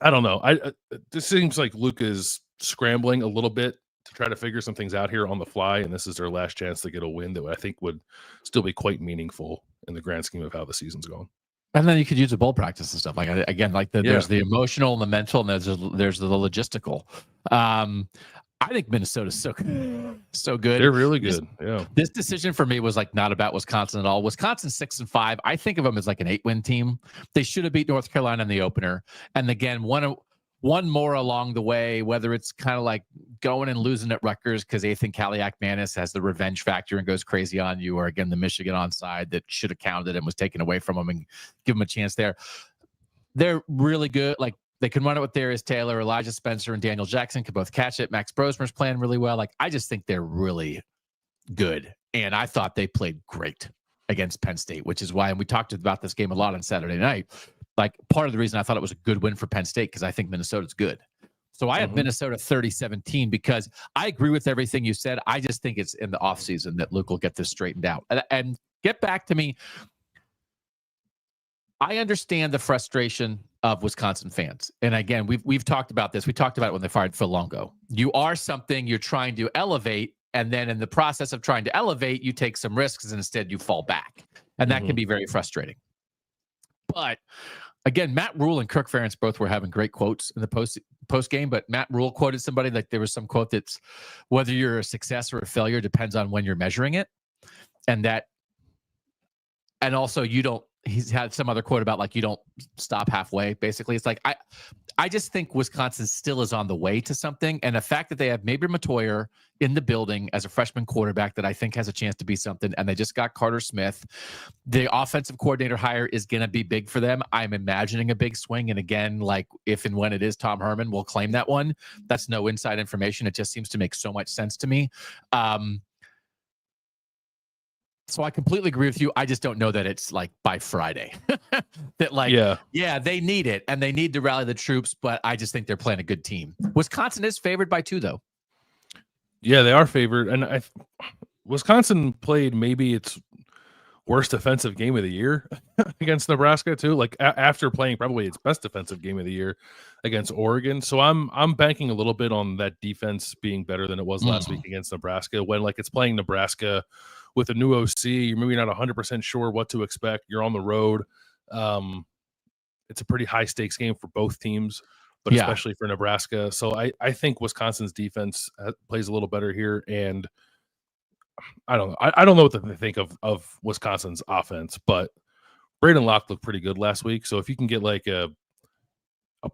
don't know. This seems like Luke is scrambling a little bit to try to figure some things out here on the fly, and this is their last chance to get a win that I think would still be quite meaningful in the grand scheme of how the season's going. And then you could use a bowl practice and stuff. Like again, like there's the emotional and the mental, and there's the logistical. I think Minnesota's so good. They're really good. This decision for me was like not about Wisconsin at all. Wisconsin 6-5. I think of them as like an 8-win team. They should have beat North Carolina in the opener. And again, one more along the way, whether it's kind of like going and losing at Rutgers because Ethan Kaliak-Manis has the revenge factor and goes crazy on you, or again, the Michigan onside that should have counted and was taken away from them and give them a chance there. They're really good. Like they can run it with Darius Taylor, Elijah Spencer, and Daniel Jackson can both catch it. Max Brosmer's playing really well. Like I just think they're really good. And I thought they played great against Penn State, which is why, and we talked about this game a lot on Saturday night. Like part of the reason I thought it was a good win for Penn State, because I think Minnesota's good. So I have Minnesota 30-17 because I agree with everything you said. I just think it's in the offseason that Luke will get this straightened out. And get back to me. I understand the frustration of Wisconsin fans. And again, we've talked about this. We talked about it when they fired Phil Longo. You are something you're trying to elevate, and then in the process of trying to elevate, you take some risks and instead you fall back. And that can be very frustrating. But again, Matt Rule and Kirk Ferentz both were having great quotes in the post game. But Matt Rule quoted somebody, like there was some quote that's whether you're a success or a failure depends on when you're measuring it, and also you don't. He's had some other quote about like you don't stop halfway. Basically, it's like I just think Wisconsin still is on the way to something, and the fact that they have Maber Matoyer in the building as a freshman quarterback that I think has a chance to be something, and they just got Carter Smith. The offensive coordinator hire is going to be big for them. I'm imagining a big swing, and again, like if and when it is Tom Herman, we'll claim that one. That's no inside information. It just seems to make so much sense to me. So I completely agree with you. I just don't know that it's like by Friday that like, yeah, they need it and they need to rally the troops, but I just think they're playing a good team. Wisconsin is favored by 2 though. Yeah, they are favored. And Wisconsin played maybe its worst defensive game of the year against Nebraska too. Like after playing probably its best defensive game of the year against Oregon. So I'm banking a little bit on that defense being better than it was last week against Nebraska, when like it's playing Nebraska with a new OC. You're maybe not 100% sure what to expect. You're on the road. It's a pretty high stakes game for both teams, but especially for Nebraska. So I think Wisconsin's defense plays a little better here. And I don't know. I don't know what to think of Wisconsin's offense, but Braden Locke looked pretty good last week. So if you can get like a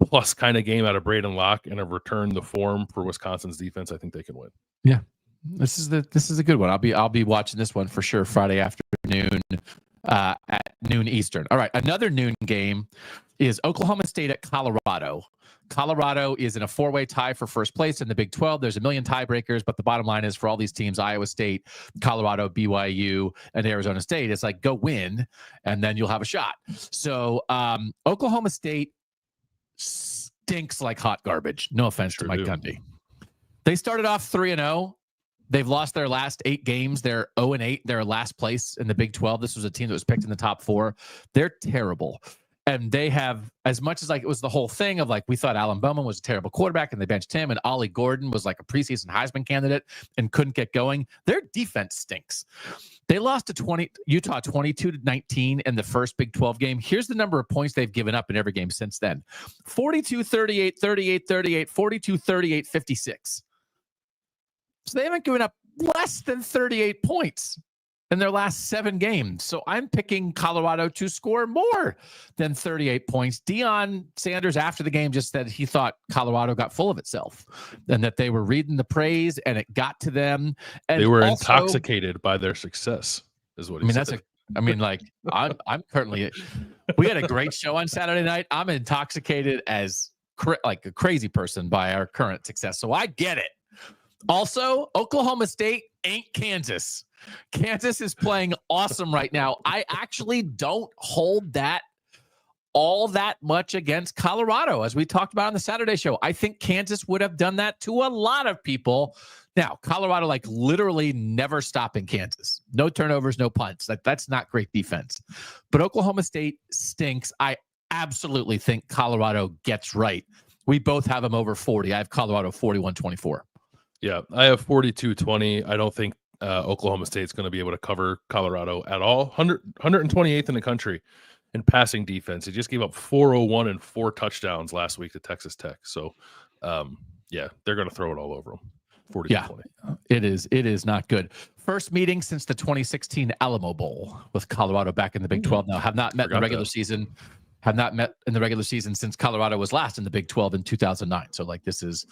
plus kind of game out of Braden Locke and a return to form for Wisconsin's defense, I think they can win. Yeah. This is a good one. I'll be watching this one for sure Friday afternoon at noon Eastern. All right, another noon game. is Oklahoma State at Colorado. Colorado is in a 4-way tie for first place in the Big 12. There's a million tiebreakers, but the bottom line is for all these teams, Iowa State, Colorado, BYU, and Arizona State, it's like go win, and then you'll have a shot. So Oklahoma State stinks like hot garbage. No offense to Mike Gundy. They started off 3-0. They've lost their last 8 games. They're 0-8. They're last place in the Big 12. This was a team that was picked in the top 4. They're terrible. And they have, as much as like it was the whole thing of like, we thought Alan Bowman was a terrible quarterback and they benched him, and Ollie Gordon was like a preseason Heisman candidate and couldn't get going. Their defense stinks. They lost to Utah 22-19 in the first Big 12 game. Here's the number of points they've given up in every game since then: 42-38, 38-38, 42-38, 56. So they haven't given up less than 38 points in their last 7 games. So I'm picking Colorado to score more than 38 points. Deion Sanders, after the game, just said he thought Colorado got full of itself and that they were reading the praise and it got to them. And they were also intoxicated by their success, is what he said. I'm currently, we had a great show on Saturday night. I'm intoxicated as like a crazy person by our current success. So I get it. Also, Oklahoma State ain't Kansas. Kansas is playing awesome right now. I actually don't hold that all that much against Colorado, as we talked about on the Saturday show. I think Kansas would have done that to a lot of people. Now, Colorado, like literally never stopping Kansas. No turnovers, no punts. That's not great defense. But Oklahoma State stinks. I absolutely think Colorado gets right. We both have them over 40. I have Colorado 41-24. Yeah, I have 42-20. I don't think Oklahoma State's going to be able to cover Colorado at all. 128th in the country in passing defense. He just gave up 401 and 4 touchdowns last week to Texas Tech. So, yeah, they're going to throw it all over them. 42-20. Yeah, it is not good. First meeting since the 2016 Alamo Bowl with Colorado back in the Big 12. Now, have not met in the regular season. Have not met in the regular season since Colorado was last in the Big 12 in 2009. So, like, this is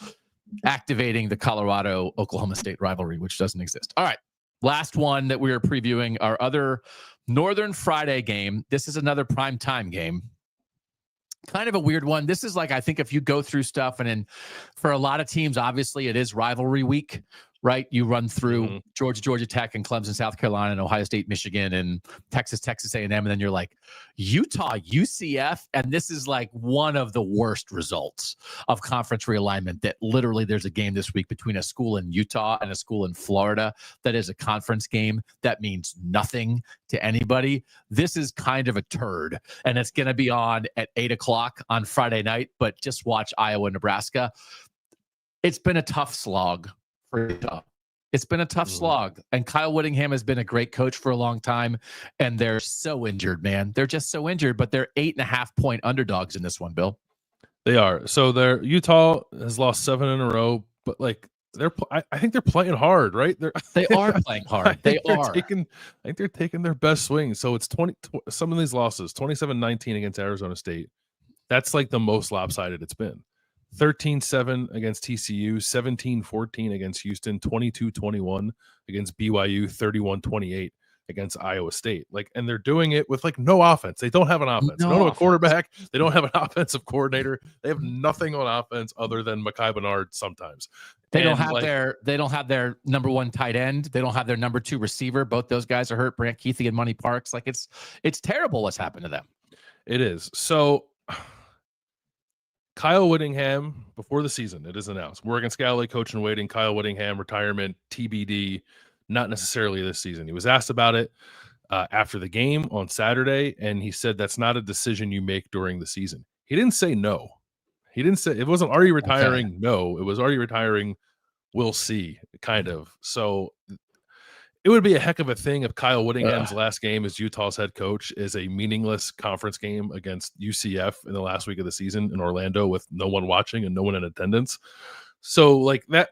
activating the Colorado-Oklahoma State rivalry, which doesn't exist. All right, last one that we are previewing, our other Northern Friday game. This is another primetime game. Kind of a weird one. This is like, I think if you go through stuff, and then for a lot of teams, obviously it is rivalry week, right? You run through Georgia Tech and Clemson, South Carolina, and Ohio State, Michigan, and Texas A&M, and then you're like Utah, UCF, and this is like one of the worst results of conference realignment. That literally there's a game this week between a school in Utah and a school in Florida that is a conference game that means nothing to anybody. This is kind of a turd, and it's going to be on at 8:00 on Friday night. But just watch Iowa, Nebraska. It's been a tough slog. It's been a tough slog, and Kyle Whittingham has been a great coach for a long time, and they're so injured, man. They're just so injured, but they're 8.5-point underdogs in this one, Bill. They are. So Utah has lost 7 in a row, but like I think they're playing hard, right? They are playing hard. I think they're taking their best swing. So it's some of these losses, 27-19 against Arizona State. That's like the most lopsided it's been. 13-7 against TCU, 17-14 against Houston, 22-21 against BYU, 31-28 against Iowa State. Like, and they're doing it with like no offense. They don't have an offense. They don't have a quarterback. They don't have an offensive coordinator. They have nothing on offense other than Mekhi Bernard sometimes. They don't have their number 1 tight end. They don't have their number 2 receiver. Both those guys are hurt. Brant Keithy and Money Parks. Like it's terrible what's happened to them. It is. So Kyle Whittingham, before the season, it is announced. Morgan Scalley, coach in waiting. Kyle Whittingham, retirement, TBD, not necessarily this season. He was asked about it after the game on Saturday, and he said that's not a decision you make during the season. He didn't say no. He didn't say, it wasn't, are you retiring? Okay. No, it was, are you retiring? We'll see, kind of. So it would be a heck of a thing if Kyle Whittingham's last game as Utah's head coach is a meaningless conference game against UCF in the last week of the season in Orlando with no one watching and no one in attendance. So like that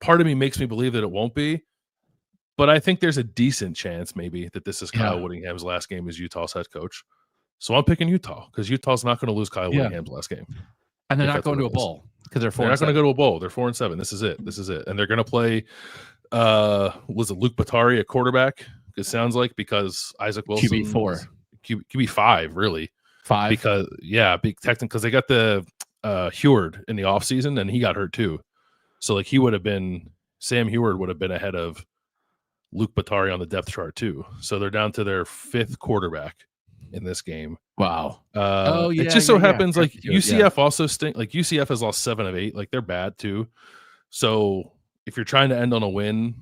part of me makes me believe that it won't be, but I think there's a decent chance maybe that this is Kyle Whittingham's last game as Utah's head coach. So I'm picking Utah because Utah's not going to lose Kyle Whittingham's last game. And they're not going to a bowl because they're 4-7. They're not going to go to a bowl. They're 4-7. This is it. And they're going to play was it Luke Batari at quarterback? It sounds like, because Isaac Wilson QB4, QB5 really. 5. because technically because they got the Heward in the offseason and he got hurt too. So like Sam Heward would have been ahead of Luke Batari on the depth chart too. So they're down to their 5th quarterback in this game. Wow. It just so happens like UCF also stink. Like UCF has lost 7 of 8. Like they're bad too. So if you're trying to end on a win,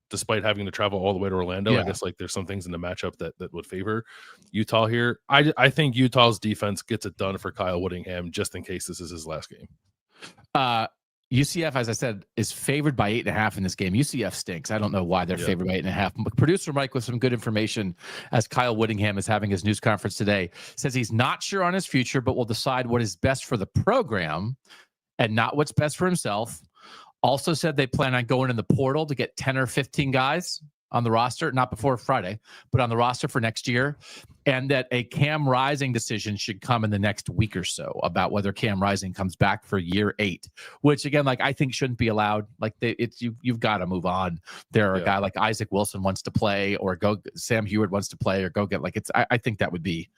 despite having to travel all the way to Orlando, I guess like there's some things in the matchup that would favor Utah here. I think Utah's defense gets it done for Kyle Whittingham just in case this is his last game. UCF, as I said, is favored by 8.5 in this game. UCF stinks. I don't know why they're favored by 8.5. Producer Mike with some good information as Kyle Whittingham is having his news conference today. Says he's not sure on his future, but will decide what is best for the program and not what's best for himself. Also said they plan on going in the portal to get 10 or 15 guys on the roster, not before Friday, but on the roster for next year. And that a Cam Rising decision should come in the next week or so about whether Cam Rising comes back for year 8, which again, like I think shouldn't be allowed. Like you've got to move on. There are a guy like Isaac Wilson wants to play, or Sam Heward wants to play, or go get like I think that would be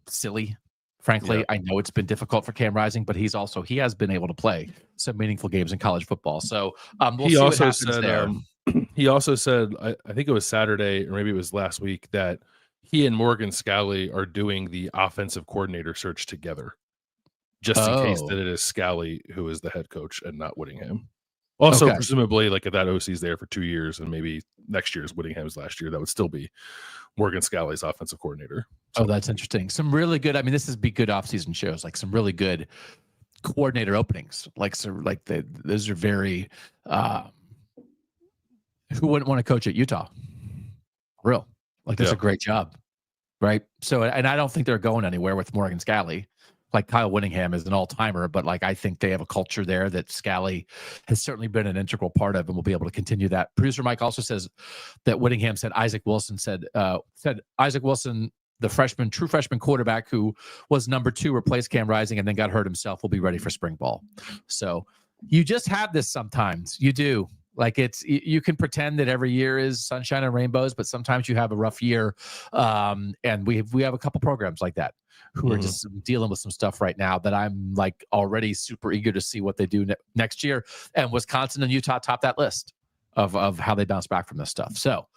silly. Frankly, I know it's been difficult for Cam Rising, but he has been able to play some meaningful games in college football. So we'll see what happens there. He also said, I think it was Saturday or maybe it was last week, that he and Morgan Scalley are doing the offensive coordinator search together, just in case that it is Scalley who is the head coach and not Whittingham. Also, presumably, like if that OC's there for 2 years and maybe next year's Whittingham's last year, that would still be Morgan Scalley's offensive coordinator. So. Oh, that's interesting. Some really good. I mean, this is be good offseason shows. Like some really good coordinator openings. Those are very. Who wouldn't want to coach at Utah? Real. Like that's a great job, right? So, and I don't think they're going anywhere with Morgan Scalley. Like Kyle Whittingham is an all-timer, but like I think they have a culture there that Scalley has certainly been an integral part of, and will be able to continue that. Producer Mike also says that Whittingham said Isaac Wilson, the true freshman quarterback who was number 2, replaced Cam Rising and then got hurt himself, will be ready for spring ball. So you just have this sometimes. You do. Like you can pretend that every year is sunshine and rainbows, but sometimes you have a rough year. And we have a couple programs like that who are just dealing with some stuff right now that I'm like already super eager to see what they do next year. And Wisconsin and Utah top that list of how they bounce back from this stuff. So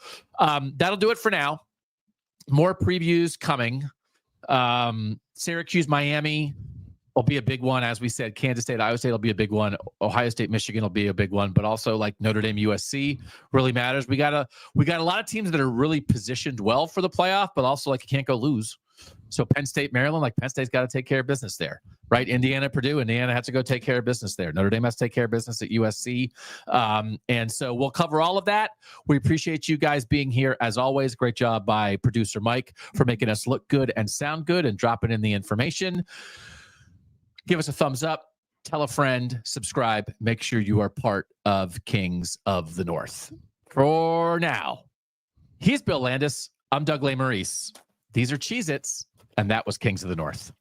that'll do it for now. More previews coming. Syracuse, Miami will be a big one. As we said, Kansas State, Iowa State will be a big one. Ohio State, Michigan will be a big one, but also like Notre Dame, USC really matters. We got a lot of teams that are really positioned well for the playoff, but also like you can't go lose. So Penn State, Maryland, like Penn State's got to take care of business there, right? Indiana, Purdue, Indiana has to go take care of business there. Notre Dame has to take care of business at USC. And so we'll cover all of that. We appreciate you guys being here. As always, great job by producer Mike for making us look good and sound good and dropping in the information. Give us a thumbs up, tell a friend, subscribe, make sure you are part of Kings of the North. For now, he's Bill Landis. I'm Doug Lesmerises. These are Cheez-Its, and that was Kings of the North.